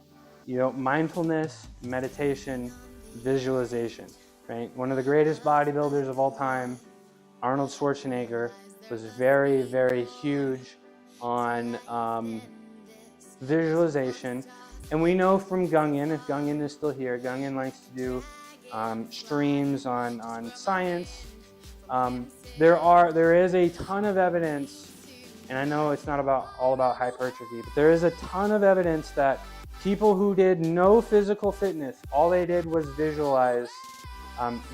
You know, mindfulness, meditation, visualization, right? One of the greatest bodybuilders of all time, Arnold Schwarzenegger, was very, very huge on visualization. And we know from Gungin, if Gungin is still here, Gungin likes to do streams on science. There is a ton of evidence, and I know it's not all about hypertrophy, but there is a ton of evidence that people who did no physical fitness, all they did was visualize,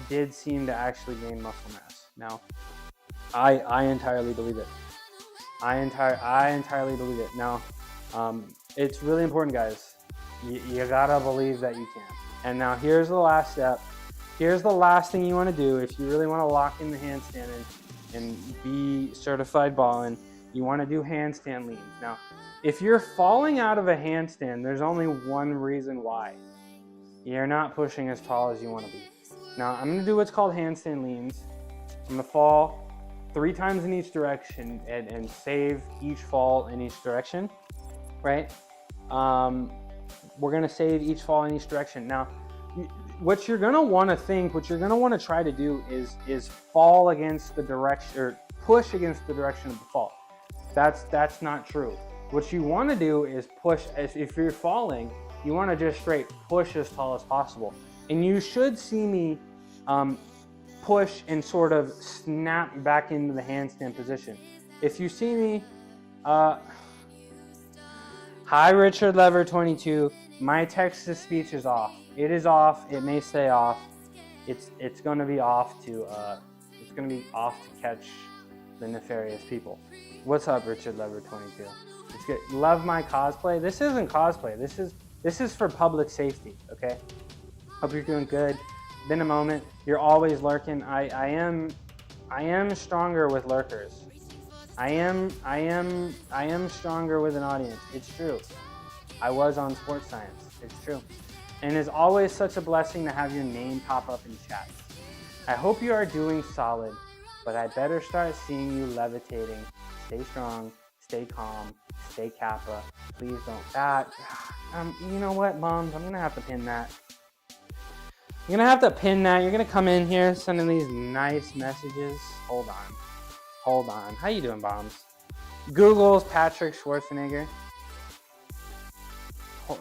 did seem to actually gain muscle mass. Now, I entirely believe it. I entirely believe it. Now, it's really important, guys. You gotta believe that you can. And now here's the last step. Here's the last thing you want to do if you really want to lock in the handstand and be certified balling. You want to do handstand leans. Now, if you're falling out of a handstand, there's only one reason why. You're not pushing as tall as you want to be. Now, I'm going to do what's called handstand leans. I'm going to fall 3 times in each direction and save each fall in each direction, right? We're going to save each fall in each direction. Now, what you're going to want to think, what you're going to want to try to do is fall against the direction, or push against the direction of the fall. That's not true. What you want to do is push, if you're falling, you want to just straight push as tall as possible. And you should see me push and sort of snap back into the handstand position. If you see me, hi Richard Lever 22, my text to speech is off. It is off. It may stay off. It's going to be off to catch the nefarious people. What's up, Richard Lever 22? It's good. Love my cosplay. This isn't cosplay. This is for public safety. Okay. Hope you're doing good. Been a moment. You're always lurking. I am stronger with lurkers. I am stronger with an audience. It's true. I was on Sports Science. It's true. And it's always such a blessing to have your name pop up in chats. I hope you are doing solid, but I better start seeing you levitating. Stay strong, stay calm, stay Kappa. Please don't back. You know what, moms? I'm gonna have to pin that. You're gonna have to pin that. You're gonna come in here sending these nice messages. Hold on. How you doing, bombs? Google's Patrick Schwarzenegger.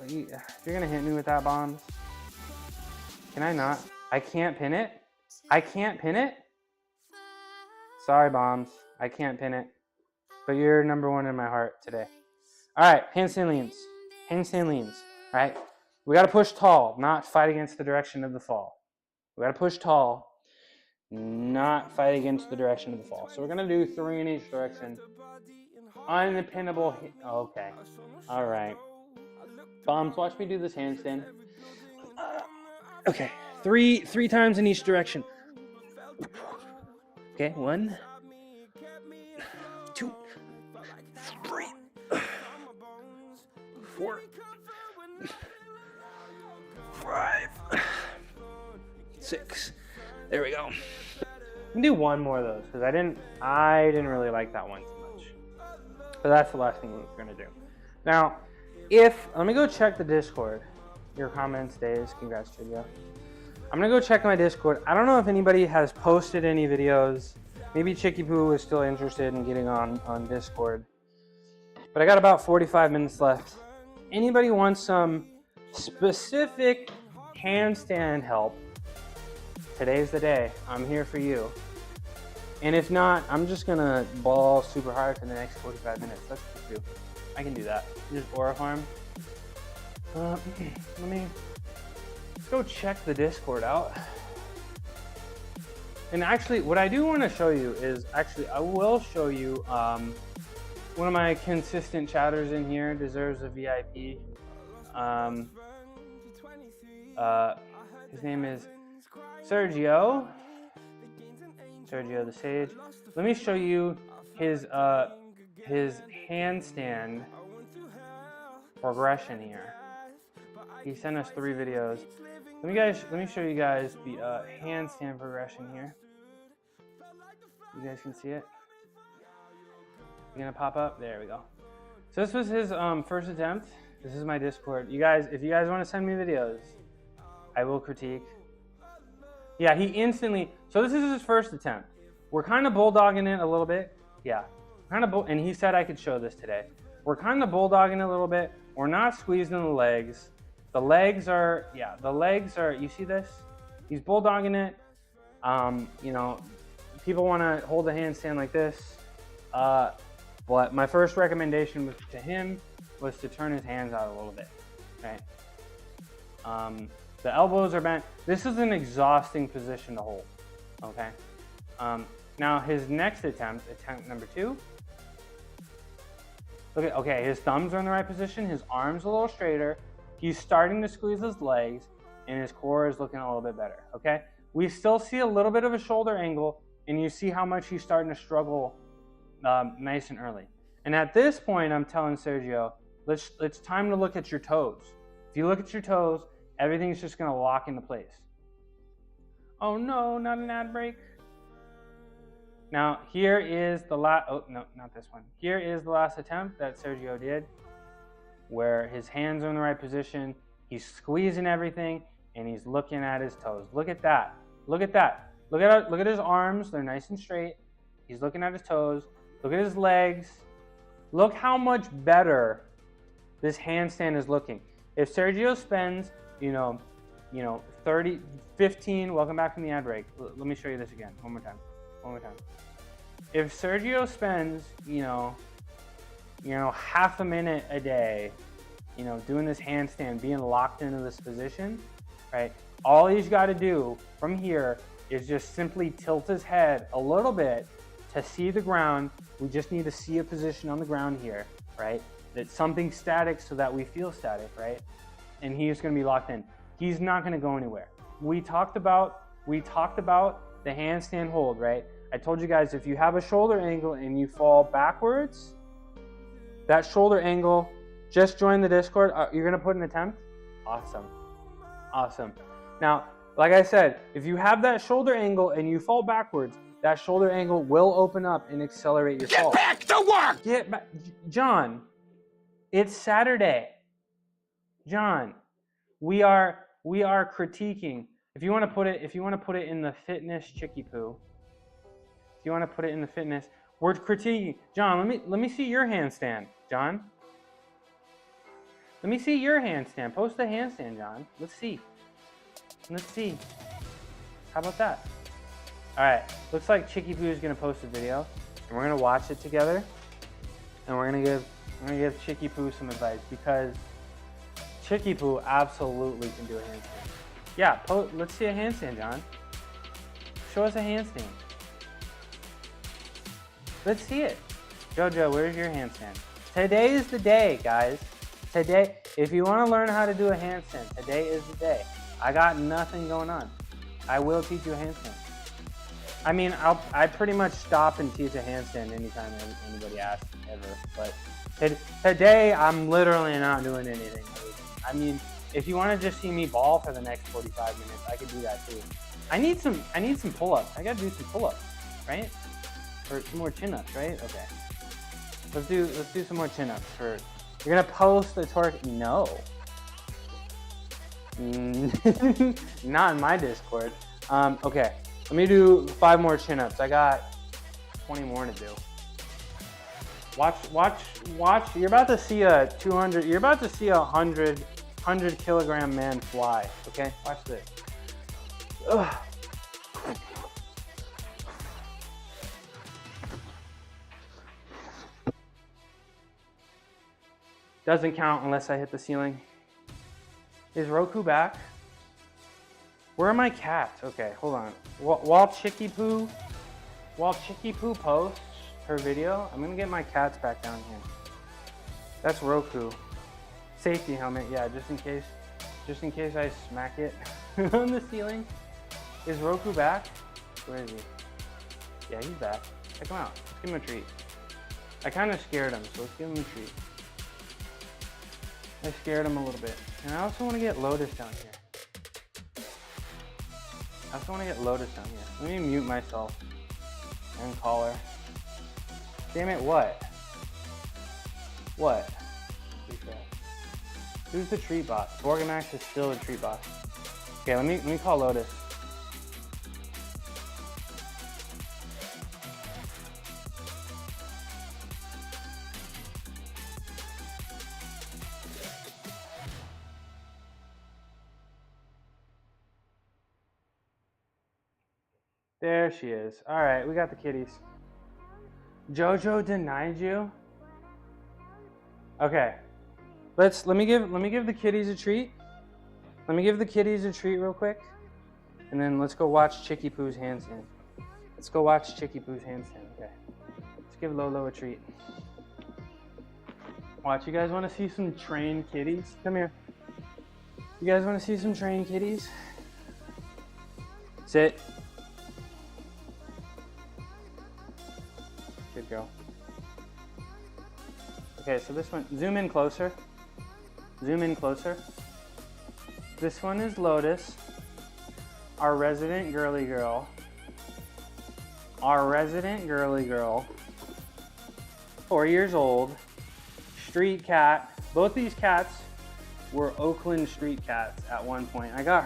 You're gonna hit me with that, bombs? Can I not? I can't pin it? I can't pin it? Sorry, bombs. I can't pin it. But you're number one in my heart today. All right, handstand leans. Handstand leans, right? We got to push tall, not fight against the direction of the fall. We got to push tall, not fight against the direction of the fall. So we're going to do 3 in each direction. Unpinnable. Okay. All right. Bombs, watch me do this handstand. Okay. 3 times in each direction. Okay, 1, 2, 3, 4, 5, 6. There we go. I'm gonna do one more of those because I didn't really like that one too much. But that's the last thing we're gonna do. Now, let me go check the Discord. Your comments, Days. Congrats, Trivia. I'm gonna go check my Discord. I don't know if anybody has posted any videos. Maybe Chicky Poo is still interested in getting on Discord. But I got about 45 minutes left. Anybody wants some specific handstand help, today's the day. I'm here for you. And if not, I'm just gonna ball super hard for the next 45 minutes. That's what I do. I can do that. Just aura farm. Let's go check the Discord out. And actually, what I do want to show you is, I will show you one of my consistent chatters in here deserves a VIP. His name is Sergio the Sage. Let me show you his handstand progression here. He sent us 3 videos. Let me show you guys the handstand progression here. You guys can see it. You gonna pop up? There we go. So this was his first attempt. This is my Discord. You guys, if you guys want to send me videos, I will critique. Yeah, he instantly. So this is his first attempt. We're kind of bulldogging it a little bit. Yeah, and he said I could show this today. We're kind of bulldogging it a little bit. We're not squeezing the legs. The legs are, you see this? He's bulldogging it. You know, people want to hold the handstand like this. But my first recommendation to him was to turn his hands out a little bit, right? The elbows are bent. This is an exhausting position to hold, okay? Now his next attempt number 2. Look at, okay, his thumbs are in the right position. His arms a little straighter. He's starting to squeeze his legs, and his core is looking a little bit better, okay? We still see a little bit of a shoulder angle, and you see how much he's starting to struggle nice and early. And at this point, I'm telling Sergio, it's time to look at your toes. If you look at your toes, everything's just gonna lock into place. Oh no, not an ad break. Now, here is the last, oh no, not this one. Here is the last attempt that Sergio did, where his hands are in the right position, he's squeezing everything, and he's looking at his toes. Look at that, look at that. Look at his arms, they're nice and straight. He's looking at his toes, look at his legs. Look how much better this handstand is looking. If Sergio spends, you know, 30, 15, welcome back from the ad break. Let me show you this again, one more time. If Sergio spends, half a minute a day, doing this handstand, being locked into this position, right? All he's got to do from here is just simply tilt his head a little bit to see the ground. We just need to see a position on the ground here, right? That's something static so that we feel static, right? And he's going to be locked in. He's not going to go anywhere. We talked about the handstand hold, right? I told you guys, if you have a shoulder angle and you fall backwards, that shoulder angle, just join the Discord. You're going to put an attempt? Awesome. Awesome. Now, like I said, if you have that shoulder angle and you fall backwards, that shoulder angle will open up and accelerate your fall. Get back to work! Get back. John, it's Saturday. John, we are critiquing. If you want to put it in the fitness chicky poo. If you want to put it in the fitness, we're critiquing. John, let me see your handstand, John. Let me see your handstand. Post the handstand, John. Let's see. How about that? All right. Looks like Chicky Poo is gonna post a video, and we're gonna watch it together, and we're gonna give Chicky Poo some advice, because Chicky Poo absolutely can do a handstand. Yeah. Let's see a handstand, John. Show us a handstand. Let's see it. Jojo, where's your handstand? Today is the day, guys. Today, if you want to learn how to do a handstand, today is the day. I got nothing going on. I will teach you a handstand. I mean, I pretty much stop and teach a handstand anytime anybody asks ever. But today, I'm literally not doing anything. I mean, if you want to just see me ball for the next 45 minutes, I could do that too. I need some pull-ups. I gotta do some pull-ups, right? Or some more chin-ups, right? Okay. Let's do some more chin-ups. You're gonna post the torque? No. Not in my Discord. Okay. Let me do 5 more chin-ups. I got 20 more to do. Watch. You're about to see a 200. You're about to see a 100 100-kilogram man fly. Okay, watch this. Ugh. Doesn't count unless I hit the ceiling. Is Roku back? Where are my cats? Okay, hold on. While Chicky Poo posts her video, I'm gonna get my cats back down here. That's Roku. Safety helmet, yeah, just in case I smack it on the ceiling. Is Roku back? Where is he? Yeah, he's back. Check him out. Let's give him a treat. I kind of scared him, so let's give him a treat. I scared him a little bit. And I also want to get Lotus down here. Let me mute myself and call her. Damn it, what? What? Who's the treat boss? Borgamax is still a treat boss. Okay, let me call Lotus. There she is. All right, we got the kitties. Jojo denied you? Okay. Let me give the kitties a treat. Let me give the kitties a treat real quick. And then let's go watch Chicky Poo's handstand. Okay. Let's give Lolo a treat. Watch, you guys want to see some trained kitties? Come here. You guys want to see some trained kitties? Sit. Good girl. Okay, so this one, zoom in closer. This one is Lotus, our resident girly girl. 4 years old, street cat. Both these cats were Oakland street cats at one point. I got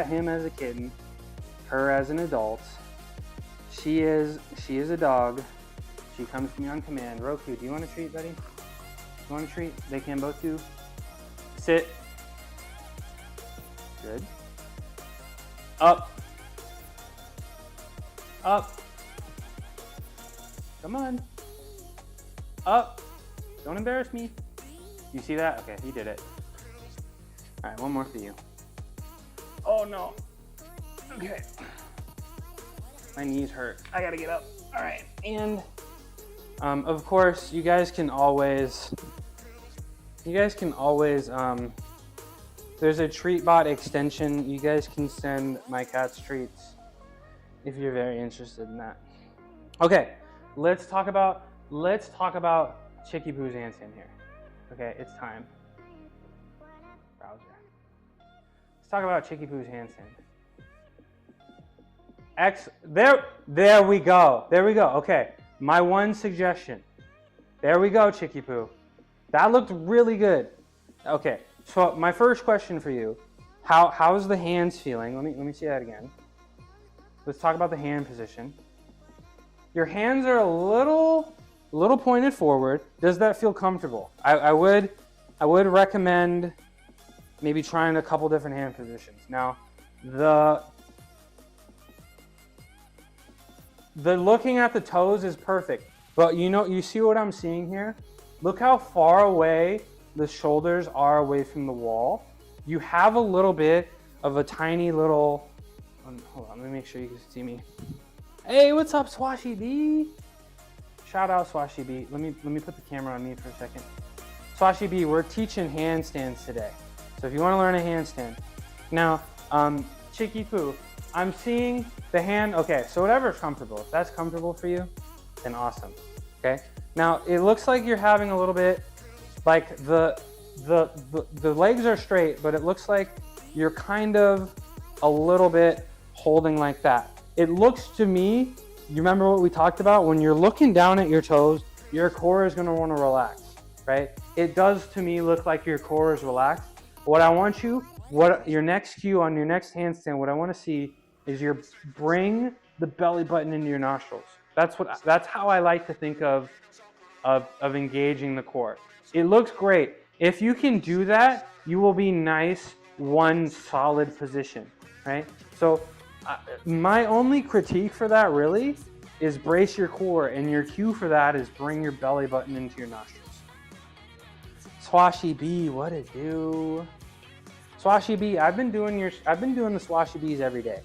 him as a kitten, her as an adult. She is a dog. She comes to me on command. Roku, do you want a treat, buddy? You want a treat? They can both do. Sit. Good. Up. Come on. Up. Don't embarrass me. You see that? Okay, he did it. All right, one more for you. Oh no. Okay. My knees hurt. I gotta get up. All right, and of course, you guys can always, there's a TreatBot extension. You guys can send my cats treats if you're very interested in that. Okay, let's talk about Chicky Poo's handstand here. Okay, it's time. Browser. Let's talk about Chicky Poo's handstand. There we go. Okay. My one suggestion. There we go, Chicky Poo. That looked really good. Okay, so my first question for you, how's the hands feeling? Let me see that again. Let's talk about the hand position. Your hands are a little pointed forward. Does that feel comfortable? I would recommend maybe trying a couple different hand positions. Now, the looking at the toes is perfect, but you see what I'm seeing here? Look how far away the shoulders are away from the wall. You have a little bit of a tiny little, hold on, let me make sure you can see me. Hey, what's up, Swashy B? Shout out Swashy B. Let me put the camera on me for a second. Swashy B, we're teaching handstands today. So if you want to learn a handstand. Now, Chicky Poo, I'm seeing the hand, okay, so whatever's comfortable. If that's comfortable for you, then awesome, okay? Now, it looks like you're having a little bit, like the legs are straight, but it looks like you're kind of a little bit holding like that. It looks to me, you remember what we talked about? When you're looking down at your toes, your core is gonna wanna relax, right? It does to me look like your core is relaxed. Your next cue on your next handstand, what I wanna see is you bring the belly button into your nostrils. That's how I like to think of engaging the core. It looks great. If you can do that, you will be nice, one solid position, right? So my only critique for that really is brace your core, and your cue for that is bring your belly button into your nostrils. Swashy B, what it do? Swashy B, I've been doing the Swashy Bs every day.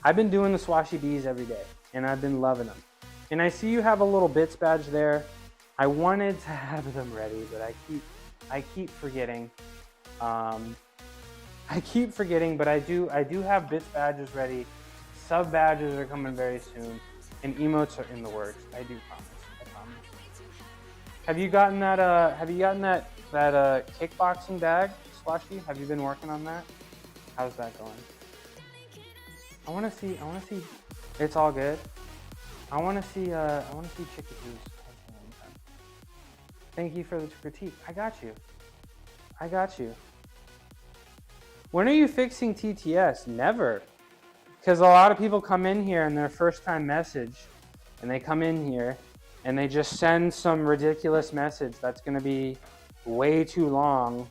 I've been doing the Swashy Bs every day, and I've been loving them. And I see you have a little bits badge there. I wanted to have them ready, but I keep forgetting. I keep forgetting, but I do have bits badges ready. Sub badges are coming very soon, and emotes are in the works. I do promise. I promise. Have you gotten that kickboxing bag, Swashy? Have you been working on that? How's that going? I want to see. It's all good. I want to see Chicky Poo's. Thank you for the critique. I got you. When are you fixing TTS? Never. Because a lot of people come in here and their first time message, and they come in here and they just send some ridiculous message that's going to be way too long,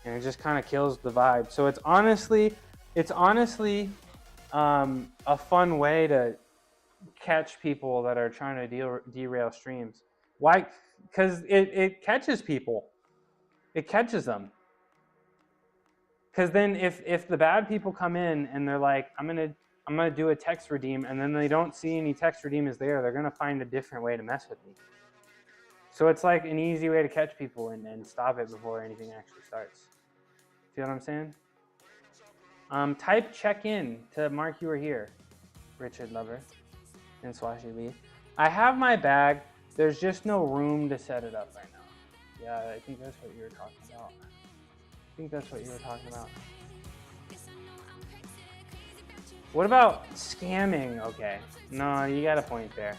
and it just kind of kills the vibe. So it's honestly a fun way to catch people that are trying to derail streams. Why? Because it catches people. It catches them. Because then if the bad people come in and they're like, I'm gonna do a text redeem, and then they don't see any text redeem is there, they're gonna find a different way to mess with me. So it's like an easy way to catch people and stop it before anything actually starts. Feel what I'm saying? Type check in to mark you are here, Richard Lover and Swashy Lee. I have my bag. There's just no room to set it up right now. Yeah, I think that's what you were talking about. What about scamming? Okay, no, you got a point there.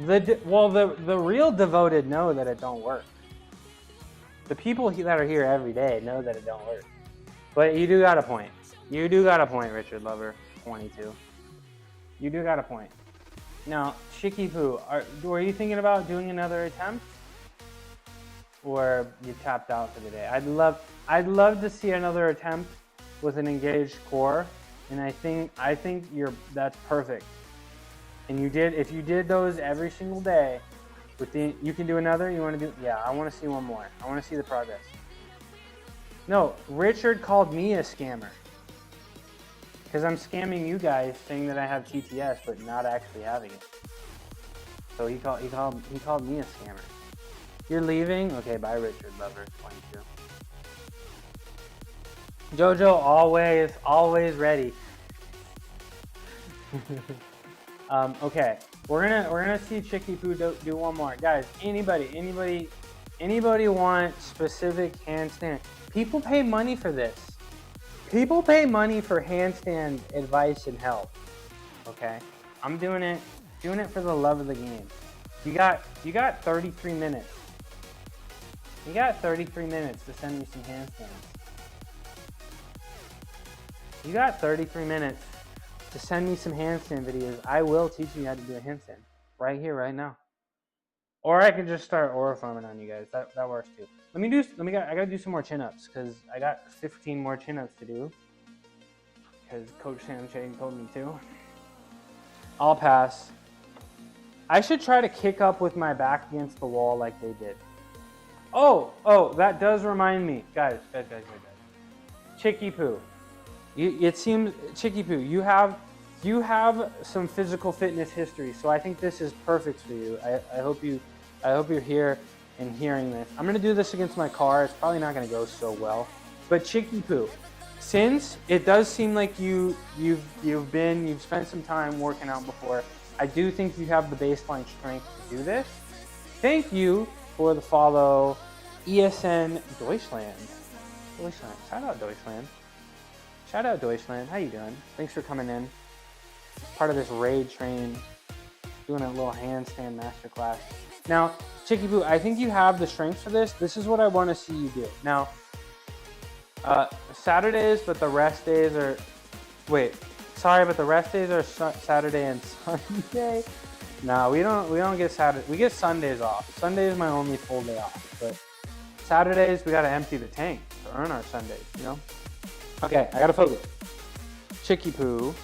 The real devoted know that it don't work. The people that are here every day know that it don't work. But you do got a point. Richard Lover 22. You do got a point. Now, Chicky Poo, were you thinking about doing another attempt, or you tapped out for the day? I'd love to see another attempt with an engaged core, and I think that's perfect. And if you did those every single day, you can do another. You want to do? Yeah, I want to see one more. I want to see the progress. No, Richard called me a scammer because I'm scamming you guys, saying that I have TTS but not actually having it. So he called me a scammer. You're leaving? Okay, bye, Richard Lover 22. Jojo, always ready. Okay, we're gonna see Chicky Poo do one more, guys. Anybody want specific handstand? People pay money for this. People pay money for handstand advice and help. Okay, I'm doing it for the love of the game. You got 33 minutes. You got 33 minutes to send me some handstands. You got 33 minutes to send me some handstand videos. I will teach you how to do a handstand right here, right now. Or I could just start aura farming on you guys. That works too. I gotta do some more chin-ups because I got 15 more chin-ups to do. Because Coach Sam Chang told me to. I'll pass. I should try to kick up with my back against the wall like they did. Oh, that does remind me. Guys. Chicky Poo. It seems, Chicky Poo, you have some physical fitness history, so I think this is perfect for you. I hope you're here and hearing this. I'm gonna do this against my car. It's probably not gonna go so well. But Chicky Poo, since it does seem like you've spent some time working out before, I do think you have the baseline strength to do this. Thank you for the follow, ESN Deutschland. Shout out Deutschland. How you doing? Thanks for coming in. Part of this raid train, doing a little handstand masterclass. Now, Chicky Poo, I think you have the strength for this. This is what I want to see you do. Now, Saturdays, but the rest days are. Wait, sorry, but the rest days are Saturday and Sunday. No, we don't get Saturday. We get Sundays off. Sunday is my only full day off. But Saturdays, we gotta empty the tank to earn our Sundays, you know? Okay, I gotta focus. Chicky Poo.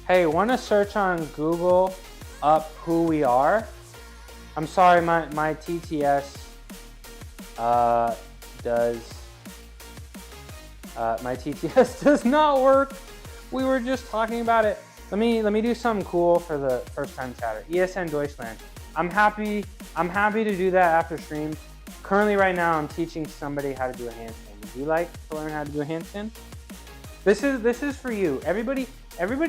Hey, wanna search on Google up who we are? I'm sorry, my TTS my TTS does not work. We were just talking about it. Let me do something cool for the first time chatter. ESN Deutschland. I'm happy to do that after stream. Currently right now I'm teaching somebody how to do a handstand. Would you like to learn how to do a handstand? This is for you. Everybody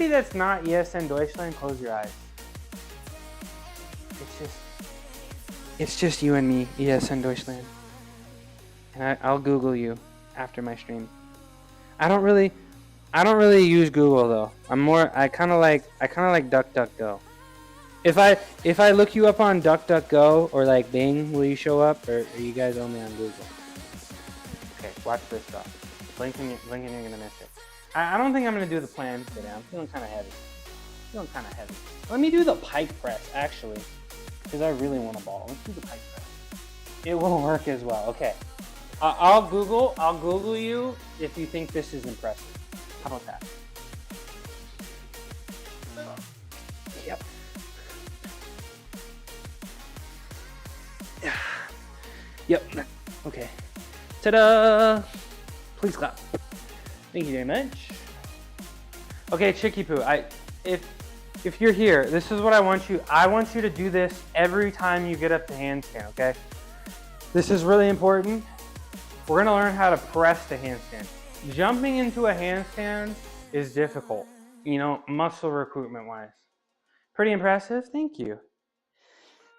that's not ESN Deutschland, close your eyes. It's just you and me, ESN Deutschland. And I'll Google you after my stream. I don't really use Google though. I kind of like DuckDuckGo. If I look you up on DuckDuckGo or like Bing, will you show up, or are you guys only on Google? Okay, watch this stuff. Blinking, you're gonna miss it. I don't think I'm gonna do the plan today. I'm feeling kind of heavy. Let me do the pike press actually, because I really want a ball. Let's do the pike press. It won't work as well. Okay. I'll Google you if you think this is impressive. How about that? Yep. Yep. Okay. Ta-da! Please clap. Thank you very much. Okay, Chicky Poo. If you're here, this is what I want you. I want you to do this every time you get up to handstand. Okay. This is really important. We're gonna learn how to press the handstand. Jumping into a handstand is difficult, you know, muscle recruitment wise. Pretty impressive, thank you.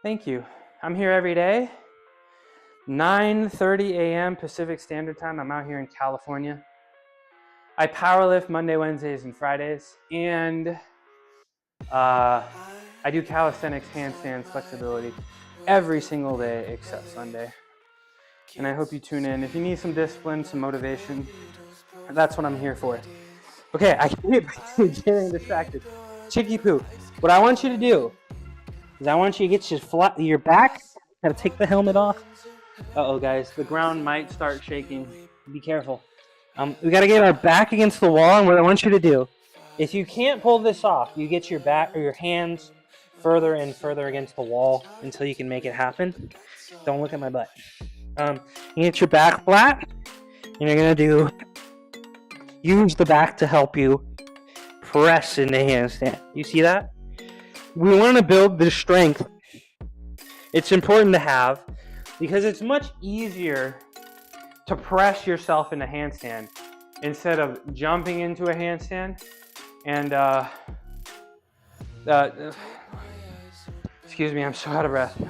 Thank you. I'm here every day, 9:30 a.m. Pacific Standard Time. I'm out here in California. I powerlift Monday, Wednesdays, and Fridays, and I do calisthenics, handstands, flexibility every single day except Sunday. And I hope you tune in. If you need some discipline, some motivation, that's what I'm here for. Okay, I keep getting distracted. Chicky Poo, what I want you to do is I want you to get your back. Gotta take the helmet off. Uh-oh, guys, the ground might start shaking. Be careful. We gotta get our back against the wall, and what I want you to do, if you can't pull this off, you get your back or your hands further and further against the wall until you can make it happen. Don't look at my butt. You get your back flat, and you're gonna use the back to help you press in the handstand. You see that? We want to build this strength. It's important to have because it's much easier to press yourself in a handstand instead of jumping into a handstand and excuse me, I'm so out of breath.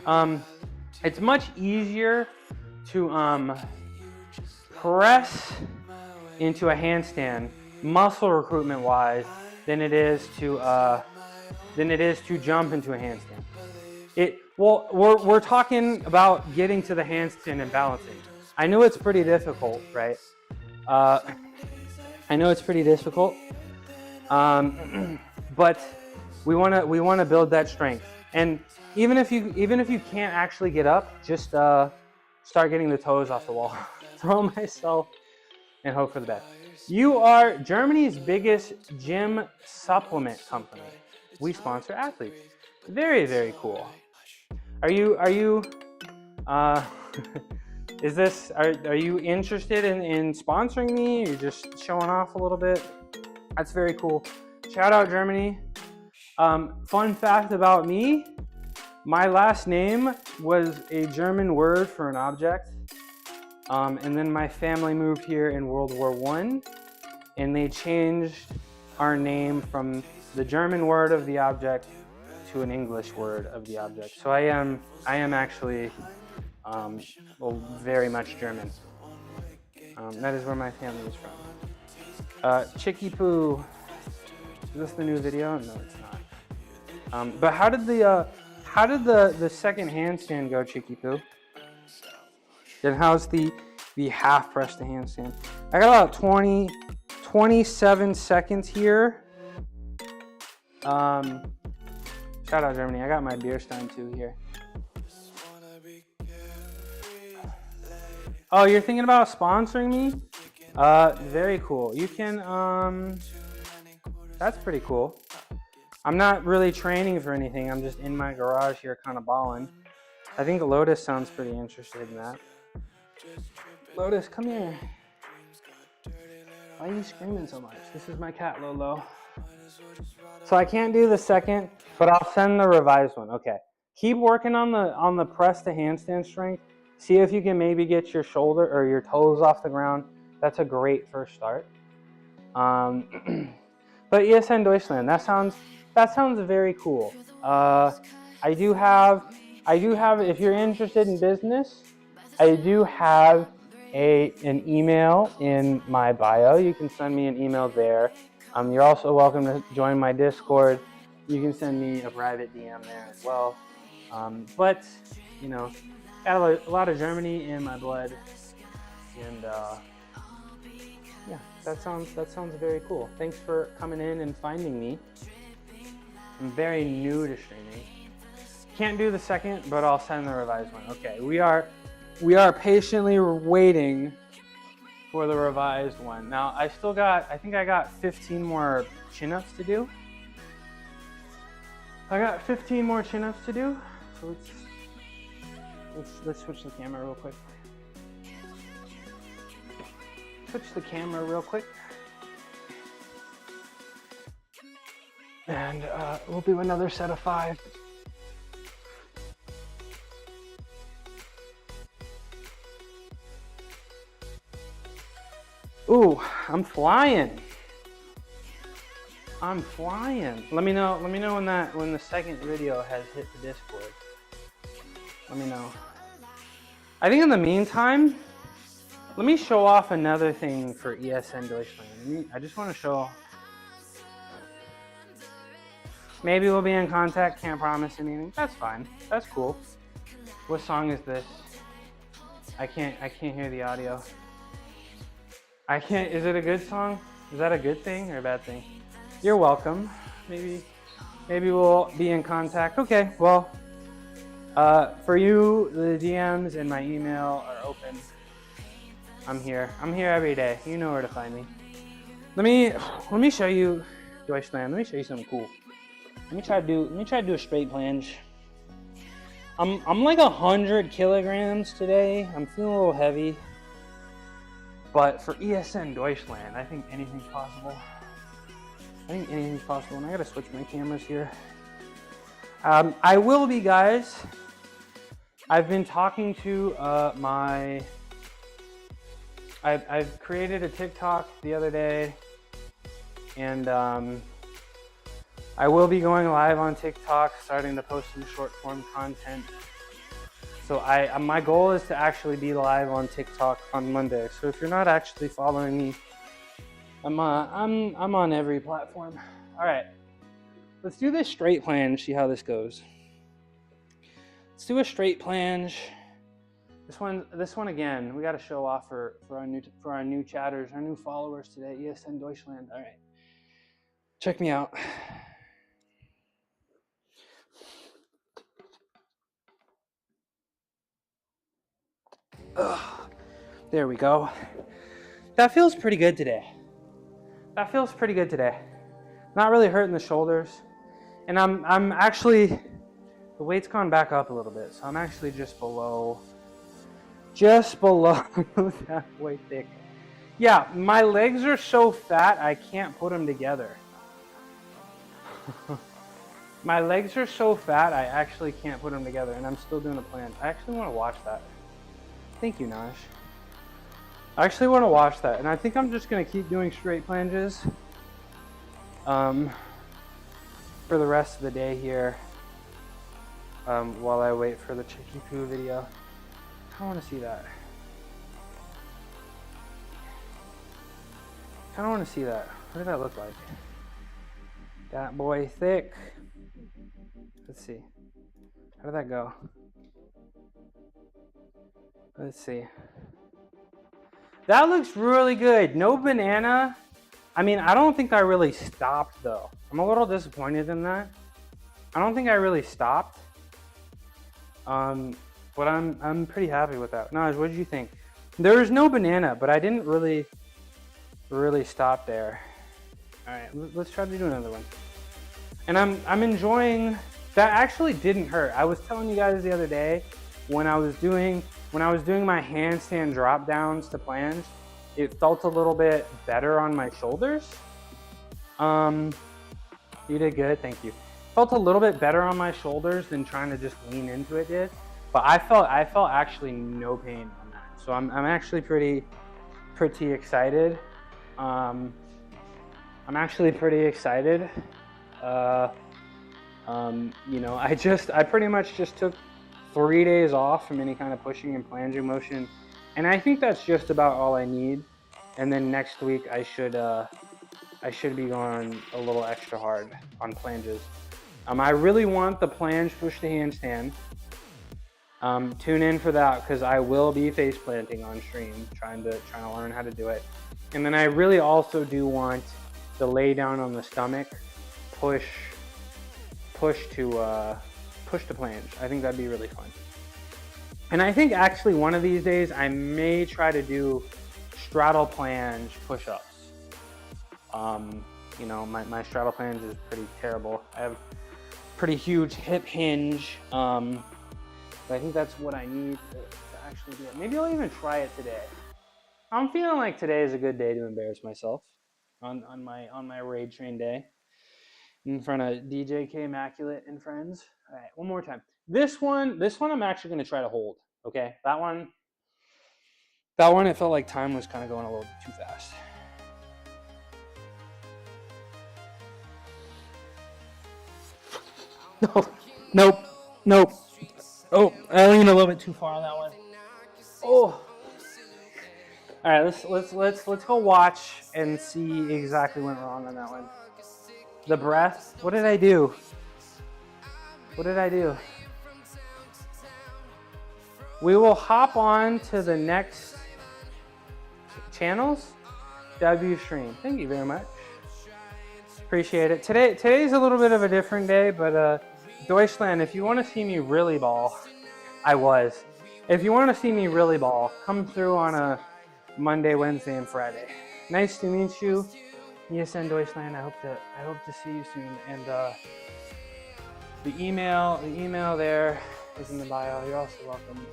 It's much easier to press into a handstand muscle recruitment wise than it is to jump into a handstand. We're talking about getting to the handstand and balancing. I know it's pretty difficult, right? I know it's pretty difficult, but we want to build that strength. And even if you can't actually get up, just start getting the toes off the wall. Throw myself and hope for the best. You are Germany's biggest gym supplement company. We sponsor athletes. Very, very cool. Are you are you interested in sponsoring me? You're just showing off a little bit. That's very cool. Shout out Germany. Fun fact about me, my last name was a German word for an object. And then my family moved here in World War I, and they changed our name from the German word of the object to an English word of the object. So I am actually very much German. That is where my family is from. Chicky Poo. Is this the new video? No, it's not. But how did the second handstand go, Chicky Poo? Then how's the half press to handstand? I got about 27 seconds here. Shout out Germany. I got my beer stein too here. Oh, you're thinking about sponsoring me? Very cool. You can, that's pretty cool. I'm not really training for anything. I'm just in my garage here kind of balling. I think Lotus sounds pretty interested in that. Lotus, come here. Why are you screaming so much? This is my cat, Lolo. So I can't do the second, but I'll send the revised one. Okay. Keep working on the press to handstand strength. See if you can maybe get your shoulder or your toes off the ground. That's a great first start. But ESN Deutschland, that sounds very cool. I do have, if you're interested in business, I do have an email in my bio. You can send me an email there. You're also welcome to join my Discord. You can send me a private DM there as well. But, you know, got a lot of Germany in my blood. And yeah, that sounds very cool. Thanks for coming in and finding me. I'm very new to streaming. Can't do the second, but I'll send the revised one. Okay, we are patiently waiting for the revised one. Now, I think I got 15 more chin-ups to do. I got 15 more chin-ups to do. So let's switch the camera real quick. Switch the camera real quick. And we'll do another set of 5. Ooh, I'm flying. I'm flying. Let me know when the second video has hit the Discord. Let me know. I think in the meantime, let me show off another thing for ESN Deutschland. I just want to show. Maybe we'll be in contact, can't promise anything. That's fine. That's cool. What song is this? I can't hear the audio. Is it a good song? Is that a good thing or a bad thing? You're welcome. Maybe we'll be in contact. Okay, well, for you, the DMs and my email are open. I'm here every day. You know where to find me. Let me show you Deutschland. Let me show you something cool. Let me try to do a straight plunge. I'm like 100 kilograms today. I'm feeling a little heavy. But for ESN Deutschland, I think anything's possible. And I gotta switch my cameras here. I will be, guys. I've been talking to I've created a TikTok the other day, and I will be going live on TikTok, starting to post some short form content. So my goal is to actually be live on TikTok on Monday. So if you're not actually following me, I'm on every platform. All right, let's do this straight plunge. See how this goes. Let's do a straight plunge. This one again. We got to show off for our new chatters, our new followers today. ESN Deutschland. All right, check me out. Ugh. There we go. That feels pretty good today. Not really hurting the shoulders. And I'm actually, the weight's gone back up a little bit. So I'm actually just below that way thick. Yeah, my legs are so fat, I can't put them together. My legs are so fat, I actually can't put them together. And I'm still doing a plan. I actually want to watch that. Thank you, Naj. I actually want to watch that, and I think I'm just going to keep doing straight plunges for the rest of the day here while I wait for the Chicky Poo video. I want to see that. What did that look like? That boy thick. Let's see. How did that go? Let's see. That looks really good. No banana. I mean, I don't think I really stopped though. I'm a little disappointed in that. I don't think I really stopped. But I'm pretty happy with that. Naj, what did you think? There was no banana, but I didn't really stop there. All right, let's try to do another one. And I'm enjoying that. Actually didn't hurt. I was telling you guys the other day when I was doing my handstand drop downs to planche, it felt a little bit better on my shoulders. You did good, thank you. Felt a little bit better on my shoulders than trying to just lean into it did. But I felt actually no pain on that. So I'm actually pretty excited. I'm actually pretty excited. You know, I pretty much just took 3 days off from any kind of pushing and plunging motion, and I think that's just about all I need. And then next week I should be going a little extra hard on planches. I really want the planche push to handstand. Tune in for that because I will be face planting on stream, trying to learn how to do it. And then I really also do want the lay down on the stomach, push to planche. I think that'd be really fun. And I think actually one of these days I may try to do straddle planche push-ups. You know, my straddle planche is pretty terrible. I have pretty huge hip hinge. But I think that's what I need to actually do it. Maybe I'll even try it today. I'm feeling like today is a good day to embarrass myself on my raid train day in front of DJ K Immaculate and friends. All right, one more time. This one I'm actually going to try to hold. Okay, that one it felt like time was kind of going a little too fast. Nope. Oh, I leaned a little bit too far on that one. Oh. All right, let's go watch and see exactly what went wrong on that one. The breath. What did I do? We will hop on to the next channels. W stream. Thank you very much. Appreciate it. Today's a little bit of a different day, but Deutschland, if you want to see me really ball, if you want to see me really ball, come through on a Monday, Wednesday, and Friday. Nice to meet you. ESN Deutschland. I hope to see you soon. And the email there is in the bio. You're also welcome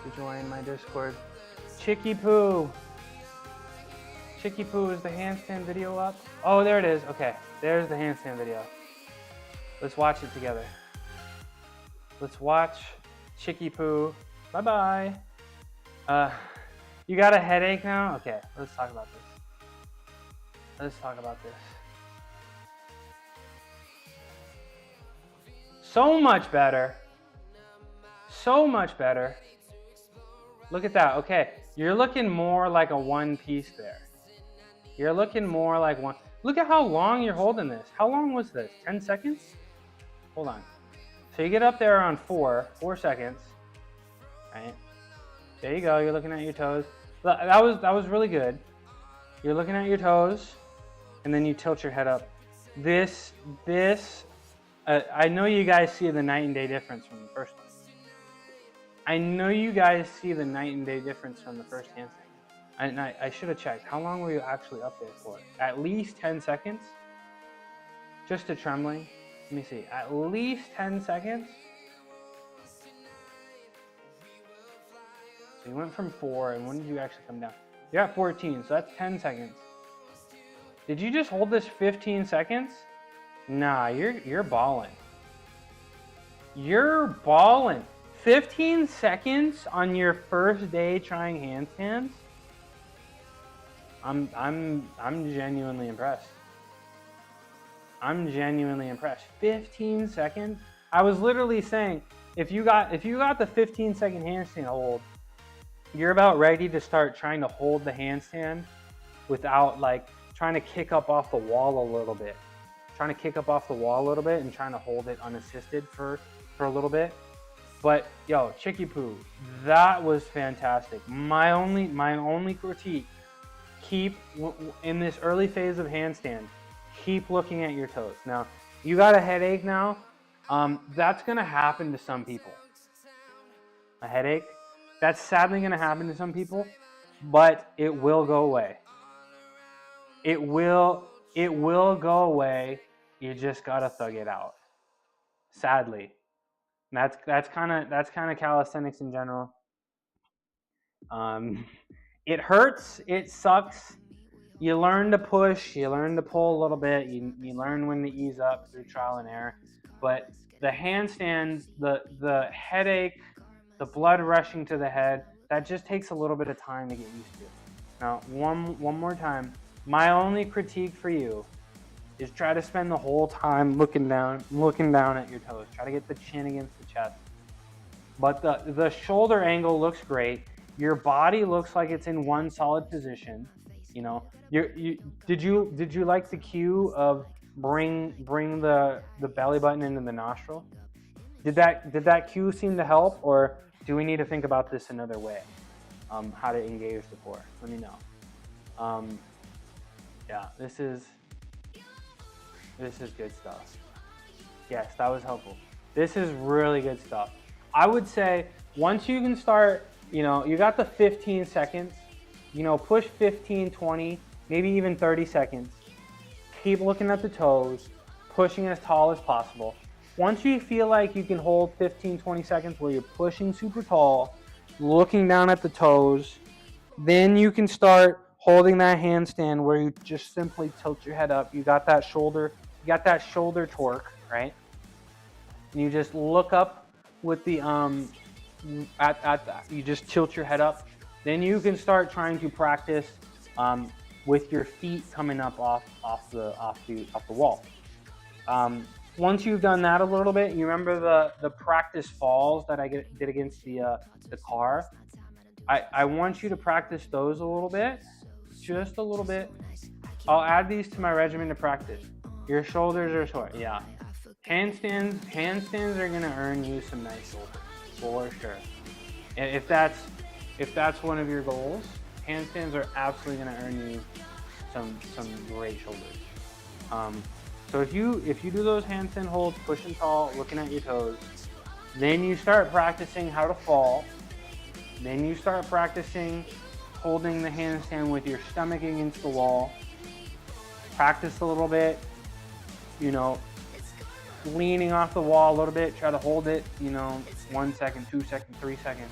to join my Discord. Chicky Poo is the handstand video up? Oh, there it is. Okay, there's the handstand video. Let's watch it together. Let's watch Chicky Poo. Bye-bye. You got a headache now? Okay, let's talk about this. So much better. Look at that. Okay, you're looking more like a one piece there. You're looking more like one. Look at how long you're holding this. How long was this? 10 seconds? Hold on. So you get up there around 4 seconds. Right? There you go. You're looking at your toes. That was really good. You're looking at your toes, and then you tilt your head up. I know you guys see the night and day difference from the first one. I should have checked. How long were you actually up there for? At least 10 seconds? Just to trembling? Let me see. At least 10 seconds? So you went from 4, and when did you actually come down? You're at 14, so that's 10 seconds. Did you just hold this 15 seconds? Nah, you're balling. You're balling. 15 seconds on your first day trying handstands? I'm genuinely impressed. 15 seconds? I was literally saying, if you got the 15-second handstand hold, you're about ready to start trying to hold the handstand without like trying to kick up off the wall a little bit. And trying to hold it unassisted for a little bit. But yo, Chicky Poo, that was fantastic. My only critique, keep in this early phase of handstand, keep looking at your toes. Now, you got a headache now. That's gonna happen to some people. A headache. That's sadly going to happen to some people, but it will go away. It will go away. You just got to thug it out. Sadly. That's kind of calisthenics in general. It hurts, it sucks. You learn to push, you learn to pull a little bit, you learn when to ease up through trial and error. But the handstands, the headache, the blood rushing to the head, that just takes a little bit of time to get used to. Now, one more time, my only critique for you is try to spend the whole time looking down at your toes. Try to get the chin against the chest. But the shoulder angle looks great. Your body looks like it's in one solid position. You know, did you like the cue of bring the belly button into the nostril? Did that cue seem to help, or do we need to think about this another way? How to engage the core? Let me know. Yeah, this is good stuff. Yes, that was helpful. This is really good stuff. I would say once you can start, you know, you got the 15 seconds, you know, push 15, 20, maybe even 30 seconds. Keep looking at the toes, pushing as tall as possible. Once you feel like you can hold 15, 20 seconds where you're pushing super tall, looking down at the toes, then you can start holding that handstand where you just simply tilt your head up. You got that shoulder torque, right? And you just look up with the you just tilt your head up. Then you can start trying to practice with your feet coming up off the wall. Once you've done that a little bit, you remember the practice falls that I did against the car. I want you to practice those a little bit, just a little bit. I'll add these to my regimen to practice. Your shoulders are short, yeah. Handstands are gonna earn you some nice shoulders, for sure. If that's one of your goals, handstands are absolutely gonna earn you some great shoulders. So if you do those handstand holds, pushing tall, looking at your toes, then you start practicing how to fall. Then you start practicing holding the handstand with your stomach against the wall. Practice a little bit, you know, leaning off the wall a little bit. Try to hold it, you know, 1 second, 2 seconds, 3 seconds.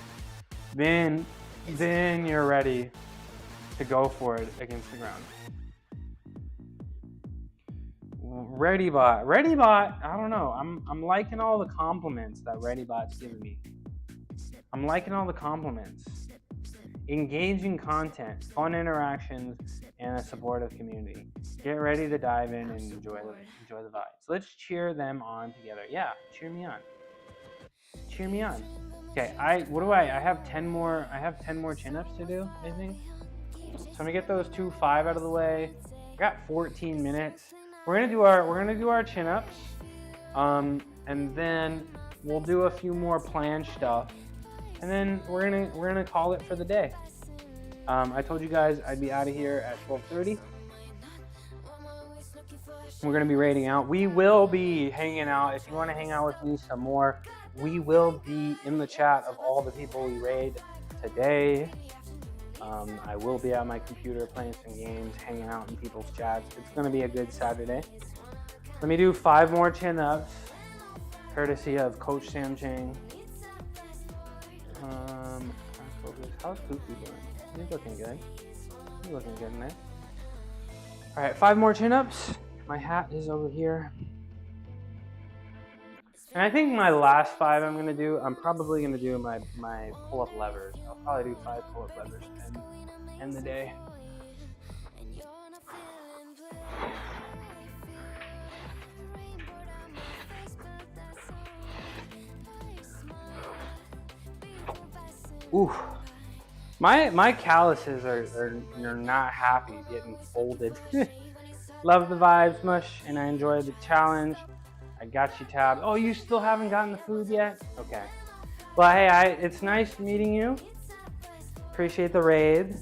Then you're ready to go for it against the ground. ReadyBot, I don't know. I'm liking all the compliments that ReadyBot's giving me. I'm liking all the compliments. Engaging content, fun interactions, and a supportive community. Get ready to dive in and enjoy the vibes. Let's cheer them on together. Yeah, cheer me on. Cheer me on. Okay, I have 10 more chin-ups to do, I think. So I'm gonna get those 5 out of the way. I got 14 minutes. We're gonna do our chin-ups, and then we'll do a few more planche stuff, and then we're gonna call it for the day. I told you guys I'd be out of here at 12:30. We're gonna be raiding out. We will be hanging out. If you want to hang out with me some more, we will be in the chat of all the people we raid today. I will be at my computer playing some games, hanging out in people's chats. It's going to be a good Saturday. Let me do 5 more chin-ups, courtesy of Coach Sam Chang. How's Goofy doing? He's looking good. He's looking good in there. All right, 5 more chin-ups. My hat is over here. And I think my last 5 I'm probably going to do my pull-up levers. I'll probably do 5 pull-up levers and end the day. Ooh. My calluses are not happy getting folded. Love the vibes, Mush, and I enjoy the challenge. I got you tabbed. Oh, you still haven't gotten the food yet? Okay. Well, hey, it's nice meeting you. Appreciate the raid.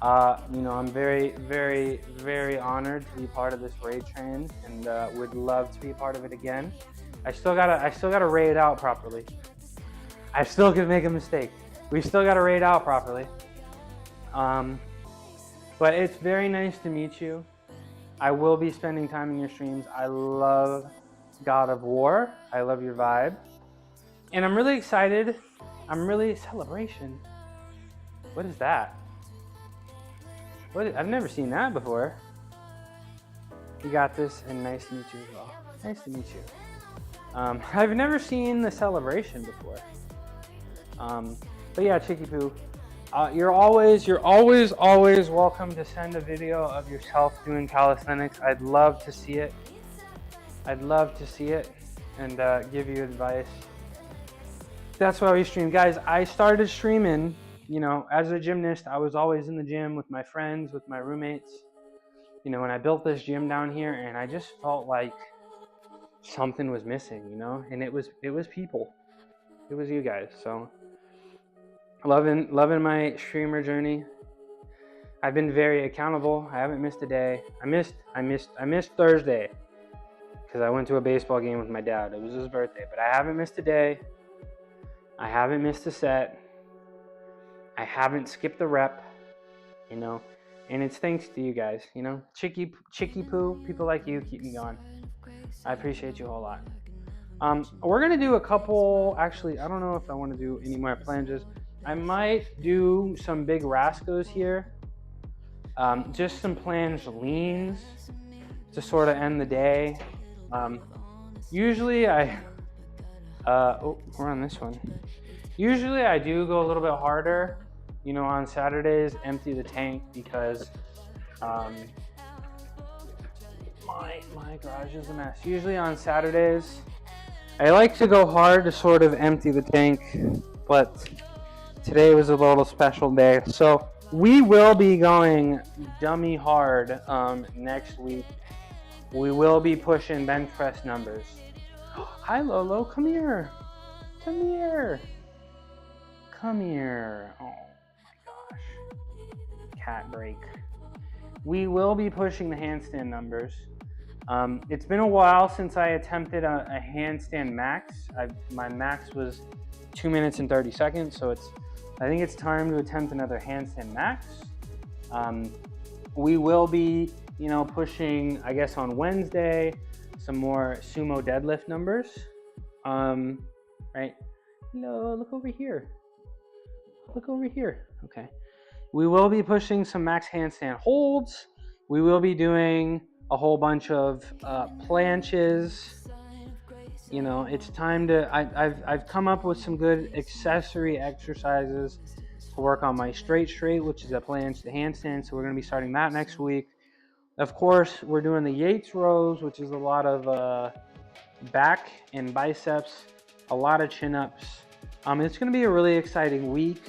You know, I'm very, very, very honored to be part of this raid train, and would love to be part of it again. I still gotta raid out properly. I still could make a mistake. We still got to raid out properly. But it's very nice to meet you. I will be spending time in your streams. I love God of War. I love your vibe. And I'm really excited. Celebration. What is that? I've never seen that before. You got this, and nice to meet you as well. Nice to meet you. I've never seen the celebration before. But yeah, Chicky Poo, you're always welcome to send a video of yourself doing calisthenics. I'd love to see it. I'd love to see it and give you advice. That's why we stream. Guys, I started streaming, you know, as a gymnast. I was always in the gym with my friends, with my roommates. You know, when I built this gym down here, and I just felt like something was missing, you know, and it was people. It was you guys. So loving my streamer journey. I've been very accountable. I haven't missed a day. I missed Thursday because I went to a baseball game with my dad. It was his birthday, but I haven't missed a day. I haven't missed a set. I haven't skipped a rep, you know, and it's thanks to you guys, you know. Chicky Poo, people like you keep me going. I appreciate you a whole lot. We're gonna do a couple, actually, I don't know if I want to do any more flanges. I might do some big Rascos here. Just some plunge leans to sort of end the day. Usually we're on this one. Usually I do go a little bit harder, you know, on Saturdays, empty the tank, because my garage is a mess. Usually on Saturdays, I like to go hard to sort of empty the tank, but today was a little special day. So we will be going dummy hard next week. We will be pushing bench press numbers. Hi Lolo, come here. Come here. Come here. Oh my gosh. Cat break. We will be pushing the handstand numbers. It's been a while since I attempted a handstand max. My max was 2 minutes and 30 seconds, so I think it's time to attempt another handstand max. We will be, you know, pushing, I guess on Wednesday, some more sumo deadlift numbers. Right? No, look over here. Look over here. Okay. We will be pushing some max handstand holds. We will be doing a whole bunch of planches. You know, it's time to, I've come up with some good accessory exercises to work on my straight, which is a planche to handstand. So we're going to be starting that next week. Of course, we're doing the Yates rows, which is a lot of back and biceps, a lot of chin-ups. It's going to be a really exciting week.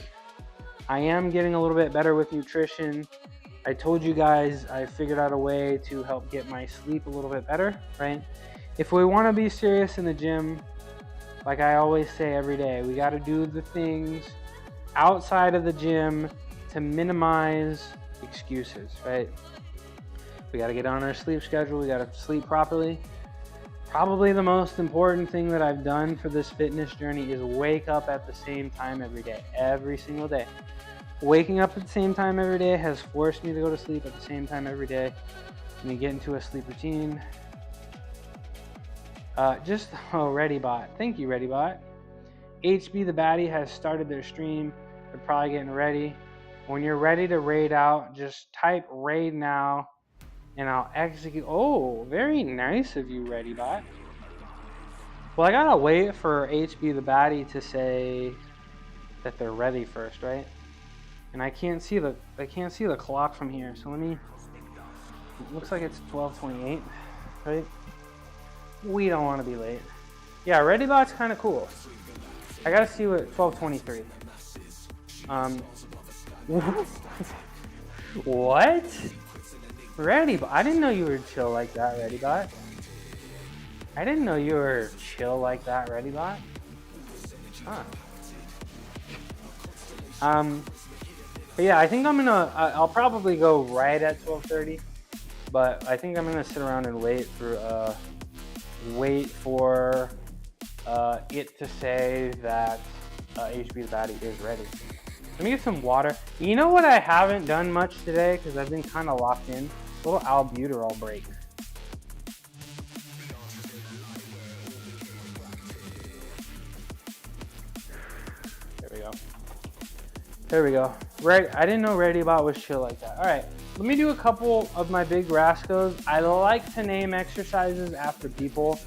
I am getting a little bit better with nutrition. I told you guys I figured out a way to help get my sleep a little bit better, right? If we want to be serious in the gym, like I always say every day, we got to do the things outside of the gym to minimize excuses, right? We got to get on our sleep schedule. We got to sleep properly. Probably the most important thing that I've done for this fitness journey is wake up at the same time every day, every single day. Waking up at the same time every day has forced me to go to sleep at the same time every day. And get into a sleep routine. ReadyBot. Thank you, ReadyBot. HB the Baddie has started their stream. They're probably getting ready. When you're ready to raid out, just type raid now and I'll execute. Oh, very nice of you, ReadyBot. Well, I gotta wait for HB the Baddie to say that they're ready first, right? And I can't see the clock from here. So let me. It looks like it's 12:28, right? We don't want to be late. Yeah, ReadyBot's kind of cool. I gotta see what 12:23. What? ReadyBot? I didn't know you were chill like that, ReadyBot. I didn't know you were chill like that, ReadyBot. Huh. But yeah, I think I'll probably go right at 12:30, but I think I'm gonna sit around and wait for it to say that HB the Baddie is ready. Let me get some water. You know what I haven't done much today because I've been kind of locked in? A little albuterol break. There we go. There we go. Right, I didn't know ReadyBot was chill like that. All right, let me do a couple of my big Rascos. I like to name exercises after people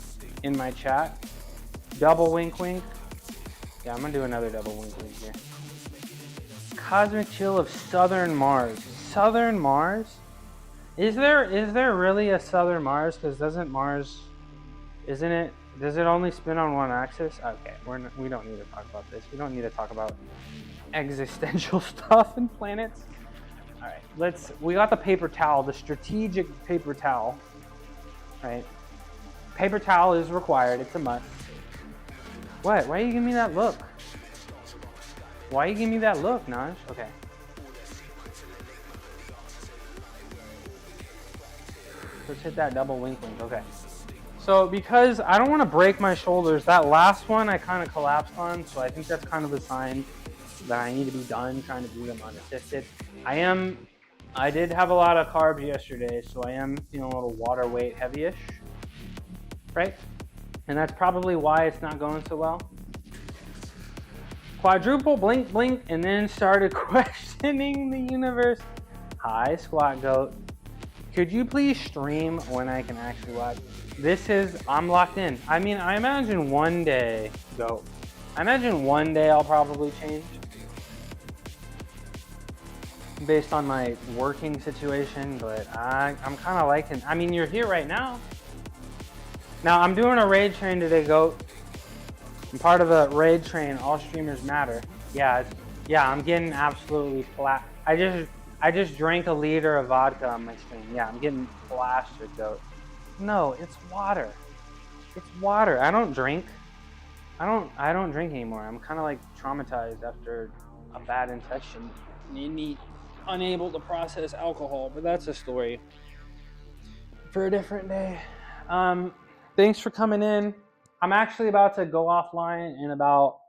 in my chat. Double wink wink. Yeah, I'm gonna do another double wink wink here. Cosmic Chill of Southern Mars. Southern Mars? Is there really a Southern Mars? Because doesn't Mars, isn't it, does it only spin on one axis? Okay, we don't need to talk about this. We don't need to talk about existential stuff in planets. All right, we got the paper towel, the strategic paper towel, right? Paper towel is required, it's a must. What, why are you giving me that look? Why are you giving me that look, Naj? Okay. Let's hit that double wink wink, okay. So because I don't want to break my shoulders, that last one I kind of collapsed on, so I think that's kind of a sign that I need to be done trying to do them unassisted. I did have a lot of carbs yesterday, so I am feeling a little water weight heavy-ish, right? And that's probably why it's not going so well. Quadruple blink blink and then started questioning the universe. Hi, Squat Goat. Could you please stream when I can actually watch? I'm locked in. I mean, I imagine one day, Goat. I imagine one day I'll probably change. Based on my working situation, but I'm kind of liking, I mean, you're here right now. Now, I'm doing a raid train today, Goat. I'm part of a raid train, All Streamers Matter. Yeah, I'm getting absolutely flat. I just drank a liter of vodka on my stream. Yeah, I'm getting plastered, Goat. No, it's water. It's water. I don't drink. I don't drink anymore. I'm kind of like traumatized after a bad infection. Made me unable to process alcohol, but that's a story for a different day. Thanks for coming in. I'm actually about to go offline in about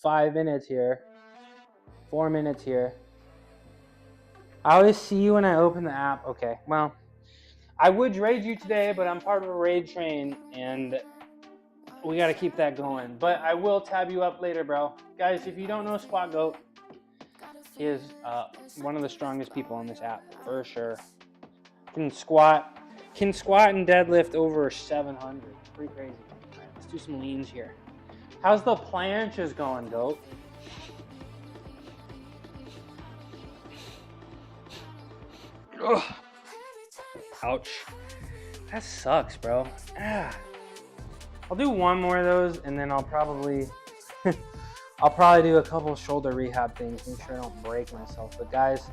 5 minutes here. 4 minutes here. I always see you when I open the app. Okay, well, I would raid you today, but I'm part of a raid train, and we got to keep that going. But I will tab you up later, bro. Guys, if you don't know Squat Goat, he is one of the strongest people on this app, for sure. Can squat and deadlift over 700. Pretty crazy. All right, let's do some leans here. How's the planches going, Goat? Ugh. Ouch. That sucks, bro. Ah. I'll do one more of those, and then I'll probably do a couple shoulder rehab things, make sure I don't break myself. But guys,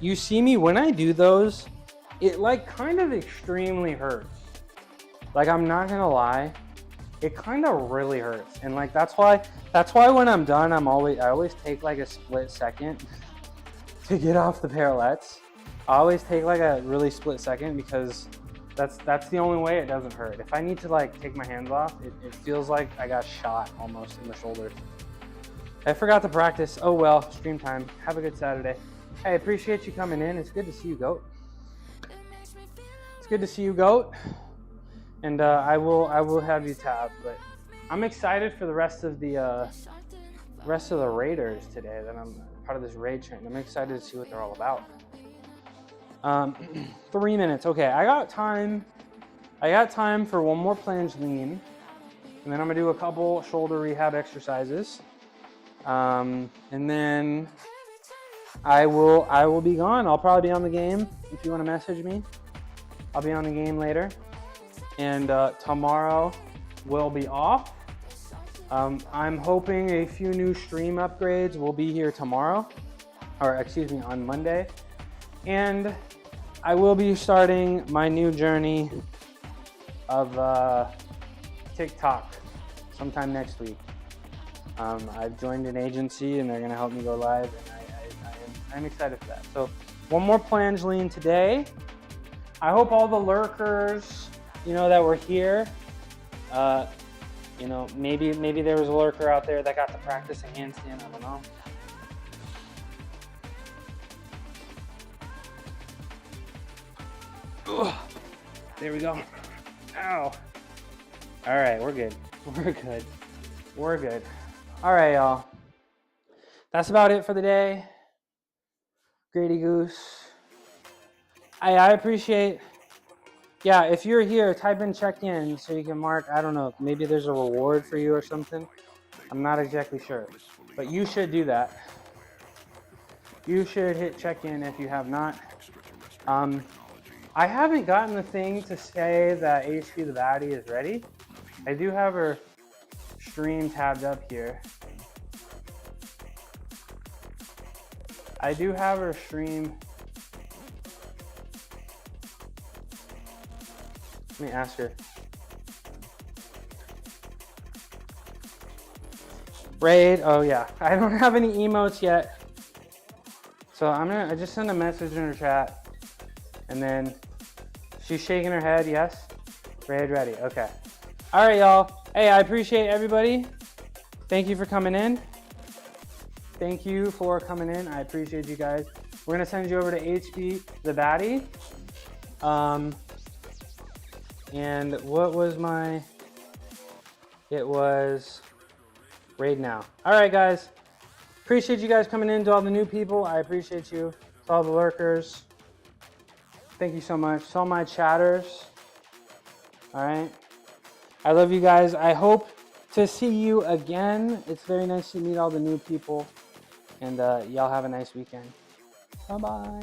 you see me when I do those, it like kind of extremely hurts. Like, I'm not gonna lie, it kind of really hurts. And like that's why when I'm done, I always take like a split second to get off the parallettes. I always take like a really split second because that's the only way it doesn't hurt. If I need to like take my hands off, it feels like I got shot almost in the shoulders. I forgot to practice. Oh well, stream time. Have a good Saturday. Hey, I appreciate you coming in. It's good to see you, Goat. It's good to see you, Goat. And I will have you tabbed, but I'm excited for the rest of the raiders today. That I'm part of this raid train. I'm excited to see what they're all about. 3 minutes. Okay, I got time for one more planche lean, and then I'm gonna do a couple shoulder rehab exercises, and then I will be gone. I'll probably be on the game if you want to message me. I'll be on the game later, and tomorrow will be off. I'm hoping a few new stream upgrades will be here tomorrow, or excuse me, on Monday. And I will be starting my new journey of TikTok sometime next week. I've joined an agency and they're gonna help me go live, and I'm excited for that. So one more planche lean today. I hope all the lurkers, that were here, maybe there was a lurker out there that got to practice a handstand, I don't know. Ugh. There we go. Ow. All right, we're good. We're good. We're good. All right, y'all. That's about it for the day. Grady Goose. I appreciate, yeah, if you're here, type in check in so you can mark, I don't know, maybe there's a reward for you or something. I'm not exactly sure, but you should do that. You should hit check in if you have not. I haven't gotten the thing to say that HP the Baddie is ready. I do have her stream tabbed up here. I do have her stream. Let me ask her. Raid, oh yeah. I don't have any emotes yet. So I just send a message in her chat. And then she's shaking her head, yes? Raid ready, okay. All right, y'all. Hey, I appreciate everybody. Thank you for coming in. Thank you for coming in. I appreciate you guys. We're gonna send you over to HP the Baddie. And what was it was raid now. All right, guys. Appreciate you guys coming in. To all the new people, I appreciate you. To all the lurkers, thank you so much. To all my chatters, all right. I love you guys. I hope to see you again. It's very nice to meet all the new people. And y'all have a nice weekend. Bye-bye.